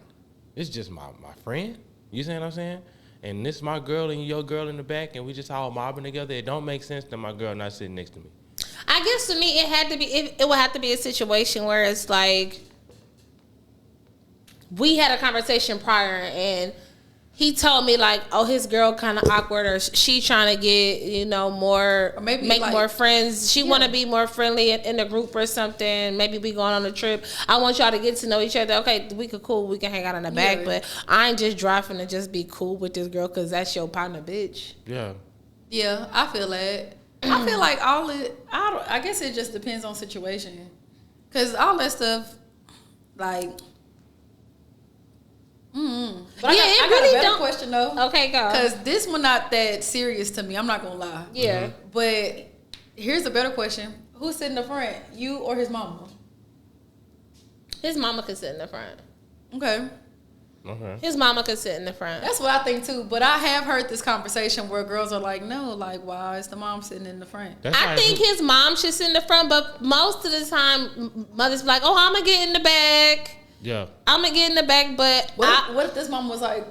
Speaker 3: it's just my friend. You see what I'm saying? And this my girl and your girl in the back, and we just all mobbing together. It don't make sense that my girl not sitting next to me.
Speaker 2: I guess to me, it would have to be a situation where it's like, we had a conversation prior and he told me like, oh, his girl kind of awkward, or she trying to get, you know, more,
Speaker 1: or maybe
Speaker 2: make
Speaker 1: like,
Speaker 2: more friends. She want to be more friendly in the group or something. Maybe we going on a trip. I want y'all to get to know each other. Okay, we can hang out in the back, but I ain't just driving to just be cool with this girl because that's your partner, bitch.
Speaker 3: Yeah.
Speaker 1: Yeah, I feel that. I feel like I guess it just depends on situation. Because all that stuff, like... But I got a better question though.
Speaker 2: Okay, go.
Speaker 1: Because this one not that serious to me. I'm not gonna lie.
Speaker 2: Yeah.
Speaker 1: But here's a better question: who's sitting in the front, you or his mama?
Speaker 2: His mama could sit in the front.
Speaker 1: Okay.
Speaker 2: His mama could sit in the front.
Speaker 1: That's what I think too. But I have heard this conversation where girls are like, "No, like, why is the mom sitting in the front?"
Speaker 2: I think his mom should sit in the front, but most of the time, mothers be like, "Oh, I'm gonna get in the back."
Speaker 3: Yeah.
Speaker 2: I'm gonna get in the back, but
Speaker 1: what if this mom was like,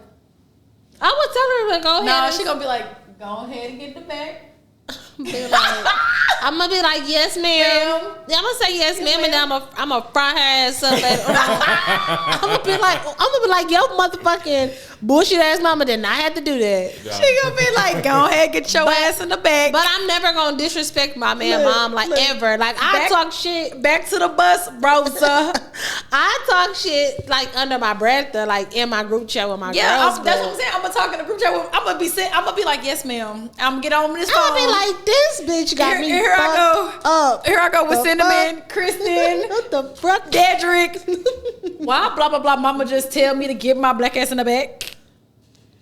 Speaker 2: I would tell her to go ahead.
Speaker 1: No, she gonna be like, go ahead and get in the back.
Speaker 2: I'm gonna be like, yes, ma'am. Yeah, I'm gonna say yes, ma'am, and then I'm gonna fry her ass up. I'm gonna be like, yo, motherfucking bullshit ass mama did not have to do that.
Speaker 1: Yeah. She gonna be like, go ahead, get your ass in the back.
Speaker 2: But I'm never gonna disrespect my mom ever. Like I talk shit.
Speaker 1: Back to the bus, Rosa.
Speaker 2: I talk shit like under my breath, or like in my group chat with my girls.
Speaker 1: That's what I'm saying. I'm gonna talk in the group chat. I'm gonna be like, yes, ma'am. I'm gonna get on this phone.
Speaker 2: I'm gonna be like, this bitch got me
Speaker 1: here I go.
Speaker 2: Up.
Speaker 1: Here I go with Cinnamon, Kristen,
Speaker 2: what the fuck,
Speaker 1: Dedrick. Why blah blah blah? Mama just tell me to get my black ass in the back.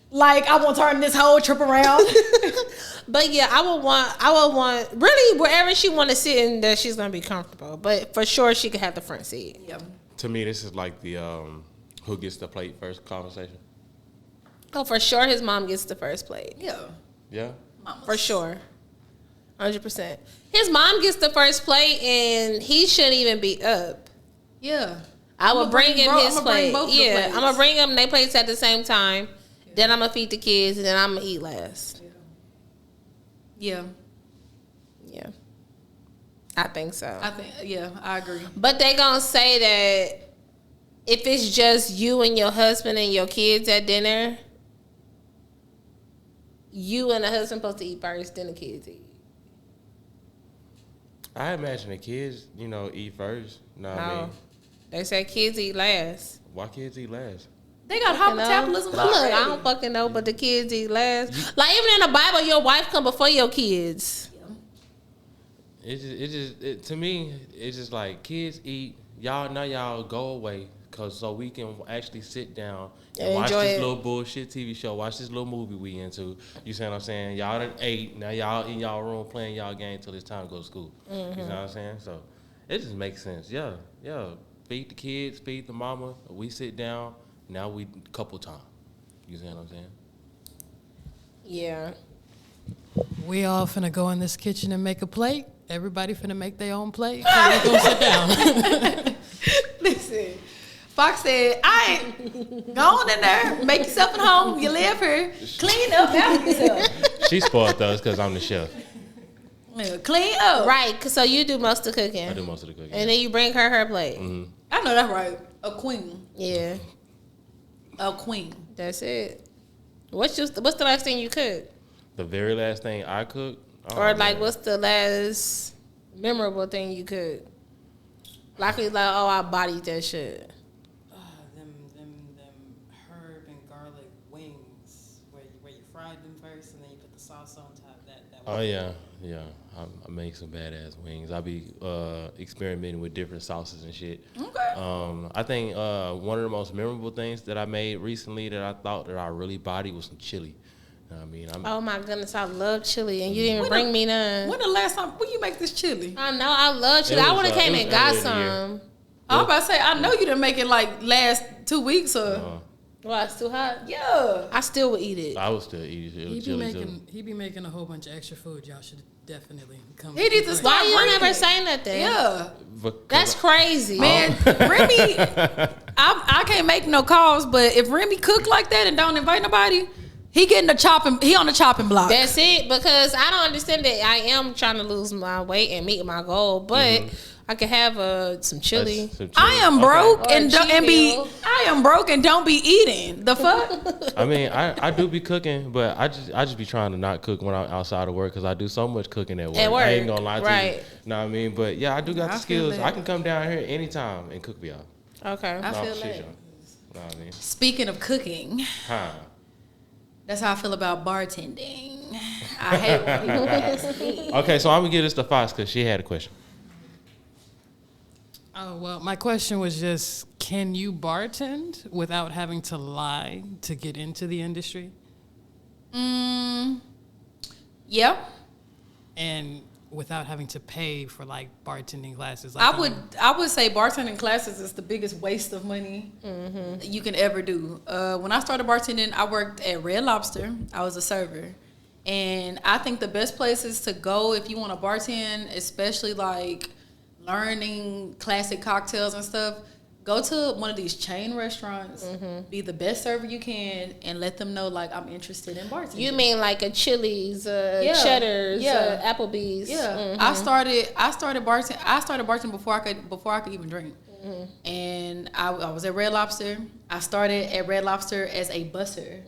Speaker 1: Like I won't turn this whole trip around.
Speaker 2: But yeah, I would want really wherever she want to sit in that she's gonna be comfortable. But for sure, she could have the front seat.
Speaker 1: Yeah.
Speaker 3: To me, this is like the who gets the plate first conversation.
Speaker 2: Oh, for sure, his mom gets the first plate.
Speaker 1: Yeah.
Speaker 3: Yeah.
Speaker 1: Mamas.
Speaker 2: For sure. 100%. His mom gets the first plate, and he shouldn't even be up.
Speaker 1: Yeah.
Speaker 2: I would bring him his plate.
Speaker 1: Yeah,
Speaker 2: I'm gonna bring him their plates at the same time. Yeah. Then I'm gonna feed the kids, and then I'm gonna eat last.
Speaker 1: Yeah.
Speaker 2: Yeah. I think so.
Speaker 1: I agree.
Speaker 2: But they gonna say that if it's just you and your husband and your kids at dinner, you and the husband supposed to eat first, then the kids eat.
Speaker 3: I imagine the kids, eat first. No, I mean,
Speaker 2: they say kids eat last.
Speaker 3: Why kids eat last?
Speaker 1: They got high metabolism.
Speaker 2: Look, I don't fucking know, but the kids eat last. Like even in the Bible, your wife come before your kids.
Speaker 3: To me, it's just like kids eat. Y'all go away. so we can actually sit down and
Speaker 2: And
Speaker 3: watch
Speaker 2: enjoy
Speaker 3: this
Speaker 2: it.
Speaker 3: little bullshit TV show, watch this little movie we into. You see what I'm saying? Y'all done ate, now y'all in y'all room playing y'all game till it's time to go to school. You know what I'm saying? So it just makes sense. Yeah. Feed the kids, feed the mama. We sit down. Now we couple time. You see what I'm saying?
Speaker 2: Yeah.
Speaker 1: We all finna go in this kitchen and make a plate. Everybody finna make their own plate. And we gonna sit down.
Speaker 4: Listen, Fox said, I ain't going in there. Make yourself at home. You live here. Clean up after yourself.
Speaker 3: She spoiled us because I'm the chef.
Speaker 4: Yeah, clean up.
Speaker 2: Right. So you do most of the cooking.
Speaker 3: I do most of the cooking.
Speaker 2: And then you bring her plate.
Speaker 4: I know that's right. A queen.
Speaker 2: Yeah.
Speaker 4: A queen.
Speaker 2: That's it. What's the last thing you cooked?
Speaker 3: The very last thing I cooked? Oh,
Speaker 2: Or like,
Speaker 3: man.
Speaker 2: what's the last memorable thing you cooked? Like, it's like, oh, I bodied that shit.
Speaker 1: Them herb and garlic wings, where you fried them first and then you put the sauce on top. That
Speaker 3: Oh, yeah. I make some badass wings. I be experimenting with different sauces and shit.
Speaker 4: Okay.
Speaker 3: I think one of the most memorable things that I made recently that I thought that I really bodied was some chili. You know what I mean?
Speaker 2: Oh my goodness, I love chili, and you didn't even bring me none.
Speaker 4: When the last time, when you make this chili?
Speaker 2: I know, I love chili.
Speaker 3: It
Speaker 2: I
Speaker 3: was,
Speaker 2: would have came
Speaker 3: it
Speaker 2: and
Speaker 3: was
Speaker 2: got
Speaker 3: earlier in the year.
Speaker 2: some.
Speaker 4: I was about to say, I know you didn't make it like last 2 weeks or.
Speaker 2: Why, it's too hot?
Speaker 4: Yeah.
Speaker 2: I still would eat it.
Speaker 3: I would still eat it. Chili too.
Speaker 1: he be making a whole bunch of extra food. Y'all should definitely come.
Speaker 4: He needs to start
Speaker 2: Why you
Speaker 4: bringing
Speaker 2: never
Speaker 4: it.
Speaker 2: say nothing?
Speaker 4: Yeah.
Speaker 2: That's crazy.
Speaker 4: Man, Remy, I can't make no calls, but if Remy cook like that and don't invite nobody, he on the chopping block.
Speaker 2: That's it, because I don't understand that. I am trying to lose my weight and meet my goal, but I could have some chili.
Speaker 4: I am broke
Speaker 2: Or a cheat meal.
Speaker 4: I am broke and don't be eating. The fuck?
Speaker 3: I mean, I do be cooking, but I just be trying to not cook when I'm outside of work because I do so much cooking at work.
Speaker 2: At work,
Speaker 3: I ain't gonna lie to you.
Speaker 2: right.
Speaker 3: Know what I mean? But yeah, I do got
Speaker 4: I
Speaker 3: the
Speaker 4: feel
Speaker 3: skills.
Speaker 4: that.
Speaker 3: I can come down here anytime and cook for y'all.
Speaker 2: Okay.
Speaker 4: I feel
Speaker 3: shit,
Speaker 4: that.
Speaker 3: y'all. Know what I mean?
Speaker 4: Speaking of cooking,
Speaker 3: Huh.
Speaker 4: that's how I feel about bartending. I hate when people ask me.
Speaker 3: Okay, so I'm gonna give this to Fox because she had a question.
Speaker 1: Oh, well, my question was just, can you bartend without having to lie to get into the industry?
Speaker 4: Yeah.
Speaker 1: And without having to pay for like bartending classes? Like,
Speaker 4: I would say bartending classes is the biggest waste of money you can ever do. When I started bartending, I worked at Red Lobster. I was a server. And I think the best places to go if you want to bartend, especially like learning classic cocktails and stuff, go to one of these chain restaurants, be the best server you can, and let them know, like, I'm interested in bartending.
Speaker 2: You mean like a Chili's, Cheddar's, Applebee's?
Speaker 4: Yeah, I started bartending before I could even drink, and I was at Red Lobster. I started at Red Lobster as a busser.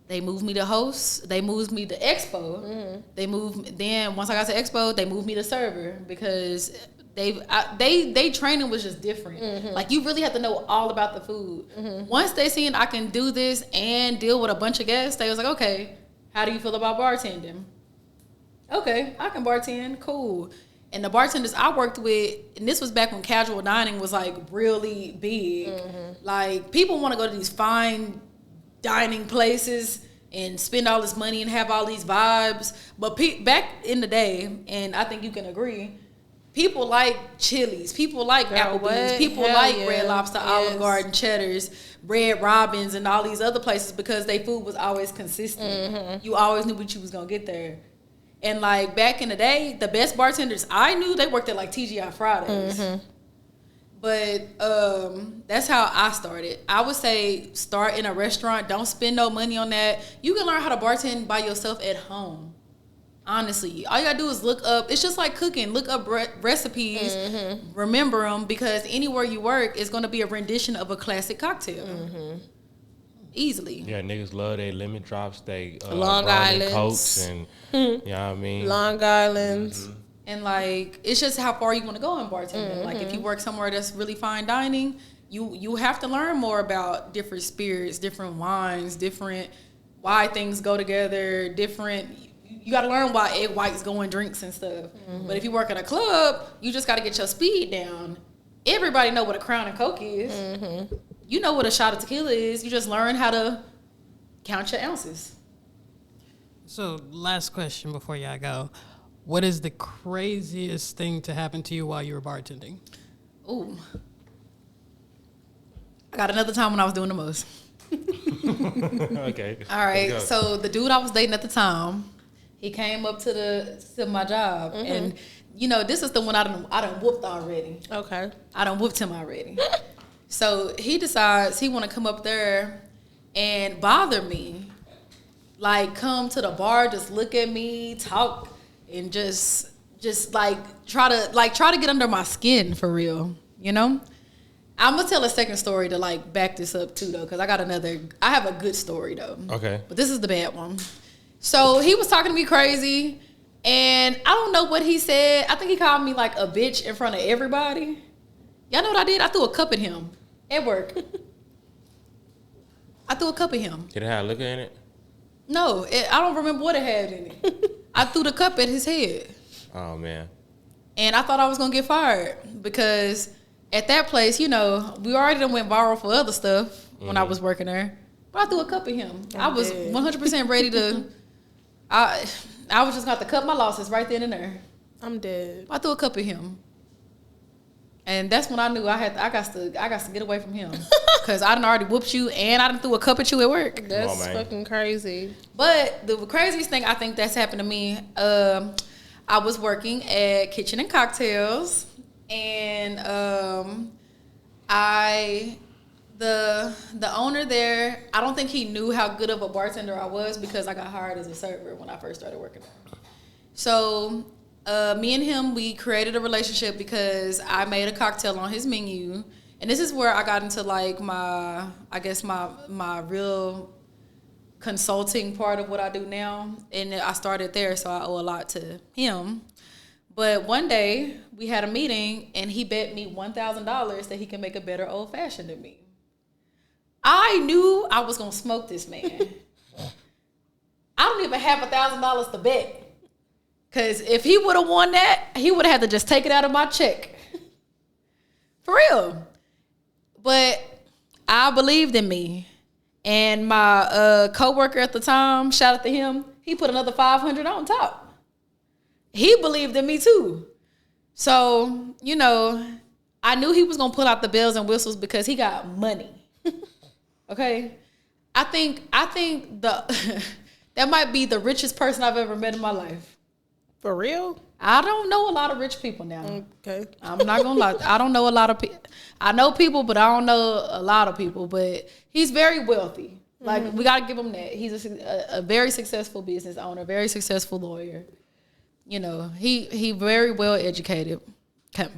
Speaker 4: They moved me to host. They moved me to expo. Then once I got to expo, they moved me to server because they training was just different. Like, you really have to know all about the food. Once they seen I can do this and deal with a bunch of guests, they was like, okay, how do you feel about bartending? Okay, I can bartend, cool. And the bartenders I worked with, and this was back when casual dining was like really big. Like, people want to go to these fine dining places and spend all this money and have all these vibes. But back in the day, and I think you can agree, people like Chili's, people like Applebee's,
Speaker 2: what?
Speaker 4: people
Speaker 2: Hell
Speaker 4: like
Speaker 2: yeah.
Speaker 4: Red Lobster, Olive
Speaker 2: Yes.
Speaker 4: Garden, Cheddar's, Red Robin's, and all these other places because their food was always consistent. You always knew what you was gonna get there. And like back in the day, the best bartenders I knew, they worked at like TGI Fridays. But that's how I started. I would say start in a restaurant. Don't spend no money on that. You can learn how to bartend by yourself at home. Honestly, all you gotta do is look up. It's just like cooking. Look up recipes, remember them, because anywhere you work is gonna be a rendition of a classic cocktail. Easily.
Speaker 3: Yeah, niggas love their lemon drops, they
Speaker 2: Long
Speaker 3: rum and
Speaker 2: Islands.
Speaker 3: Cokes, and you know what I mean.
Speaker 2: Long Island.
Speaker 4: And like, it's just how far you want to go in bartending. Like, if you work somewhere that's really fine dining, you have to learn more about different spirits, different wines, different why things go together, different. You got to learn why egg whites go in drinks and stuff. But if you work at a club, you just got to get your speed down.
Speaker 1: everybody know what a Crown and Coke is. Mm-hmm. You know what a shot of tequila is. You just learn how to count your ounces.
Speaker 5: So, last question before y'all go. What is the craziest thing to happen to you while you were bartending?
Speaker 1: Ooh. I got another time when I was doing the most.
Speaker 3: Okay.
Speaker 1: All right. So the dude I was dating at the time, he came up to my job, and this is the one I done whooped already.
Speaker 2: Okay.
Speaker 1: I done whooped him already. So he decides he want to come up there and bother me, like come to the bar, just look at me, talk, and just like try to get under my skin for real, you know. I'm gonna tell a second story to like back this up too though, because I have a good story though.
Speaker 3: Okay.
Speaker 1: But this is the bad one. So he was talking to me crazy, and I don't know what he said. I think he called me like a bitch in front of everybody. Y'all know what I did? I threw a cup at him at work. I threw a cup at him.
Speaker 3: Did it have liquor in it?
Speaker 1: No, I don't remember what it had in it. I threw the cup at his head.
Speaker 3: Oh man.
Speaker 1: And I thought I was gonna get fired because at that place, we already done went viral for other stuff when I was working there. But I threw a cup at him. I was 100% ready to. I was just gonna have to cut my losses right then and there.
Speaker 2: I'm dead.
Speaker 1: I threw a cup at him, and that's when I knew I got to get away from him because I done already whooped you and I done threw a cup at you at work.
Speaker 2: That's fucking crazy.
Speaker 1: But the craziest thing I think that's happened to me, I was working at Kitchen and Cocktails. And the owner there, I don't think he knew how good of a bartender I was because I got hired as a server when I first started working there. So me and him, we created a relationship because I made a cocktail on his menu, and this is where I got into like my real consulting part of what I do now, and I started there, so I owe a lot to him. But one day, we had a meeting, and he bet me $1,000 that he can make a better old-fashioned than me. I knew I was going to smoke this man. I don't even have $1,000 to bet. Because if he would have won that, he would have had to just take it out of my check. For real. But I believed in me. And my coworker at the time, shout out to him, he put another $500 on top. He believed in me too. So, I knew he was going to pull out the bells and whistles because he got money. Okay? I think that might be the richest person I've ever met in my life.
Speaker 2: For real?
Speaker 1: I don't know a lot of rich people now.
Speaker 2: Okay.
Speaker 1: I'm not going to lie. I don't know a lot of people. I know people, but I don't know a lot of people. But he's very wealthy. Like, we got to give him that. He's a very successful business owner, very successful lawyer. He very well educated. Okay.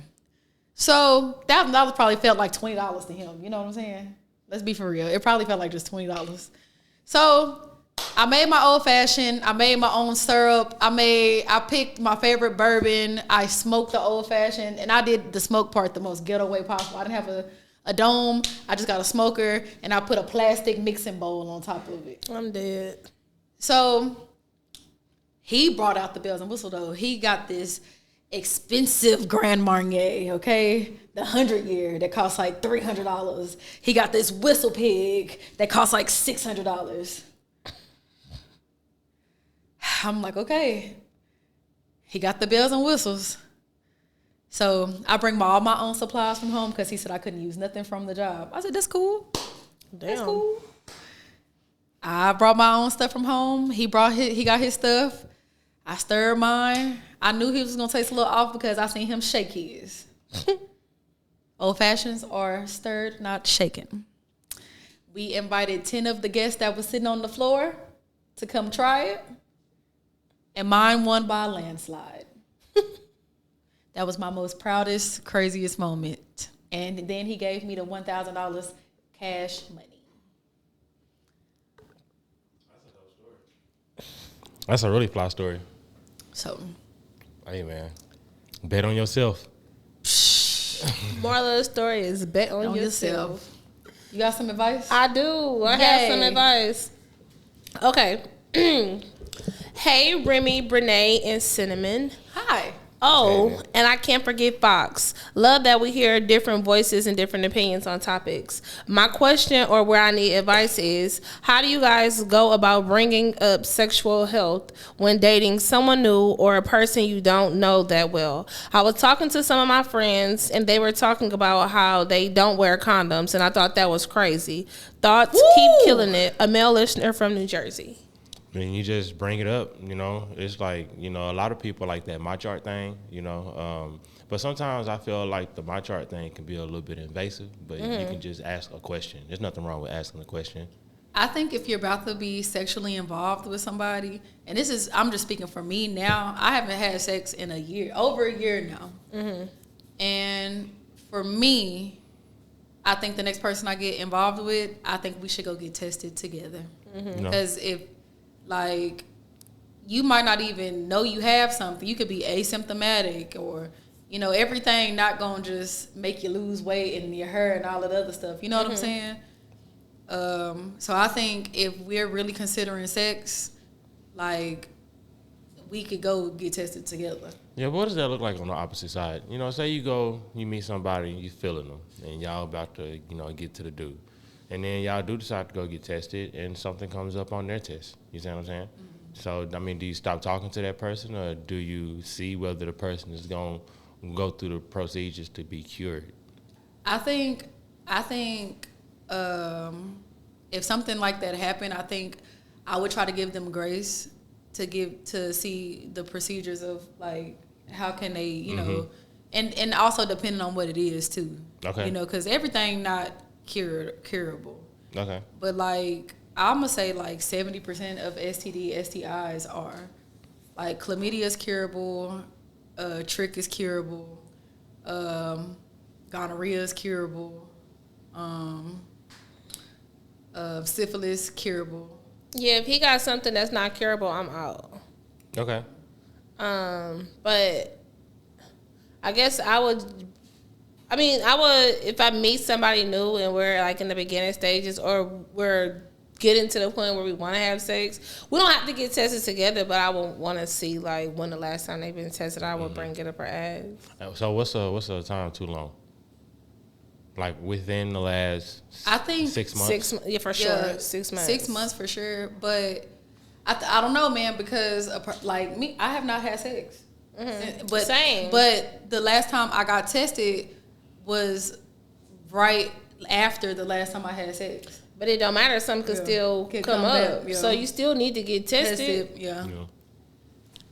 Speaker 1: So $1,000 probably felt like $20 to him. You know what I'm saying? Let's be for real. It probably felt like just $20. So I made my old fashioned. I made my own syrup. I picked my favorite bourbon. I smoked the old fashioned, and I did the smoke part the most ghetto way possible. I didn't have a dome. I just got a smoker, and I put a plastic mixing bowl on top of it.
Speaker 2: I'm dead.
Speaker 1: So he brought out the bells and whistles though. He got this expensive Grand Marnier, okay? The 100-year that costs like $300. He got this Whistle Pig that costs like $600. I'm like, okay. He got the bells and whistles. So I bring all my own supplies from home because he said I couldn't use nothing from the job. I said, that's cool.
Speaker 2: Damn.
Speaker 1: That's cool. I brought my own stuff from home. He got his stuff. I stirred mine. I knew he was going to taste a little off because I seen him shake his. Old fashions are stirred, not shaken. We invited 10 of the guests that was sitting on the floor to come try it. And mine won by a landslide. That was my most proudest, craziest moment. And then he gave me the $1,000 cash money.
Speaker 3: That's a really fly story.
Speaker 1: So,
Speaker 2: Hey,
Speaker 3: man. Bet on yourself.
Speaker 2: Moral of the story is bet on yourself.
Speaker 1: You got some advice?
Speaker 2: I do. I have some advice. Okay. Hey, Remy, Brene, and Cinnamon.
Speaker 1: Hi.
Speaker 2: Oh, and I can't forget Fox. Love that we hear different voices and different opinions on topics. My question, or where I need advice, is how do you guys go about bringing up sexual health when dating someone new or a person you don't know that well? I was talking to some of my friends, and they were talking about how they don't wear condoms, and I thought that was crazy. Thoughts? Woo! Keep killing it. A male listener from New Jersey.
Speaker 3: I mean, you just bring it up, you know. It's like, you know, a lot of people like that my chart thing, you know. But sometimes I feel like the my chart thing can be a little bit invasive, but you can just ask a question. There's nothing wrong with asking a question.
Speaker 4: I think if you're about to be sexually involved with somebody, and this is, I'm just speaking for me now, I haven't had sex in over a year now. And for me, I think the next person I get involved with, I think we should go get tested together. Because if, like, you might not even know you have something. You could be asymptomatic, or, you know, everything not going to just make you lose weight and your hair and all that other stuff. You know what I'm saying? So I think if we're really considering sex, like, we could go get tested together.
Speaker 3: Yeah, but what does that look like on the opposite side? You know, say you meet somebody, you feeling them, and y'all about to, you know, get to the dude. And then y'all do decide to go get tested, and something comes up on their test. You see what I'm saying? So, I mean, do you stop talking to that person, or do you see whether the person is going to go through the procedures to be cured?
Speaker 4: I think if something like that happened, I think I would try to give them grace to see the procedures of, like, how can they, you know, and also depending on what it is too.
Speaker 3: Okay.
Speaker 4: You know, because everything not curable.
Speaker 3: Okay.
Speaker 4: But, like, I'm going to say, like, 70% of STIs are. Like, chlamydia is curable, trick is curable, gonorrhea is curable, syphilis curable.
Speaker 2: Yeah, if he got something that's not curable, I'm out.
Speaker 3: Okay.
Speaker 2: But I guess I would, if I meet somebody new and we're, like, in the beginning stages, or we're getting to the point where we want to have sex, we don't have to get tested together, but I would want to see, like, when the last time they've been tested. I would bring it up her ass.
Speaker 3: So what's a time too long? Like, within the last,
Speaker 4: I think
Speaker 3: 6 months?
Speaker 2: Yeah, for sure.
Speaker 4: Yeah,
Speaker 2: 6 months.
Speaker 4: 6 months for sure. But I don't know, man, because, like me, I have not had sex. But,
Speaker 2: Same.
Speaker 4: But the last time I got tested was right after the last time I had sex.
Speaker 2: But it don't matter. Something could still come up.
Speaker 4: Back,
Speaker 2: So you still need to get tested.
Speaker 4: Yeah.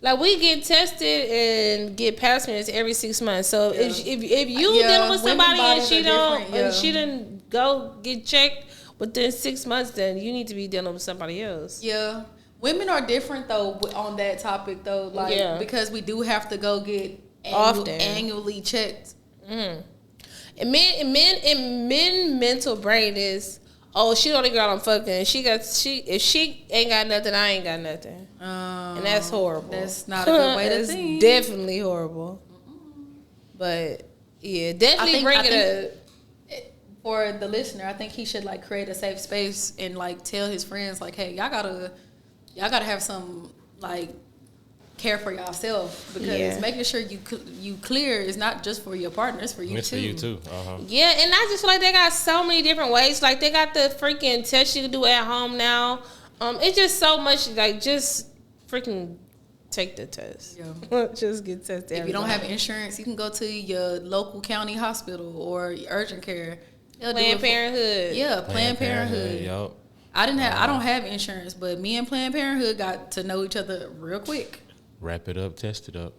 Speaker 2: Like, we get tested and get pap smears every 6 months. So if you dealing with somebody and she didn't go get checked within 6 months, then you need to be dealing with somebody else.
Speaker 4: Yeah. Women are different though on that topic though, like because we do have to go get annually checked.
Speaker 2: And men mental brain is, oh, she the only girl I'm fucking. If she ain't got nothing, I ain't got nothing. And that's horrible.
Speaker 4: That's not a good way to think.
Speaker 2: Definitely horrible. But yeah, definitely bring it up.
Speaker 4: For the listener, I think he should, like, create a safe space and, like, tell his friends, like, hey, y'all gotta have some, like, care for yourself, because making sure you clear is not just for your partner, it's for you too.
Speaker 3: It's for you too.
Speaker 2: Yeah, and I just feel like they got so many different ways. Like, they got the freaking test you can do at home now. It's just so much, like, just freaking take the test. Yeah. Just get tested.
Speaker 4: If you don't have insurance, you can go to your local county hospital or urgent care.
Speaker 2: Planned Parenthood.
Speaker 4: Yeah, Planned Parenthood.
Speaker 3: Yep.
Speaker 4: I don't have insurance, but me and Planned Parenthood got to know each other real quick.
Speaker 3: Wrap it up, test it up.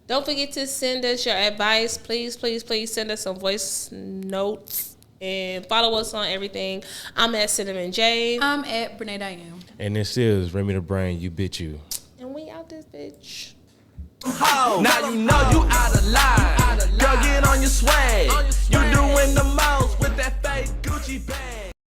Speaker 2: Don't forget to send us your advice. Please, please, please send us some voice notes and follow us on everything. I'm at Cinnamon J.
Speaker 4: I'm at Brene Diane.
Speaker 3: And this is Remy the Brain, You Bitch You.
Speaker 2: And we out this bitch.
Speaker 6: Now you know you out of line. Girl, get on your swag. You doing the most.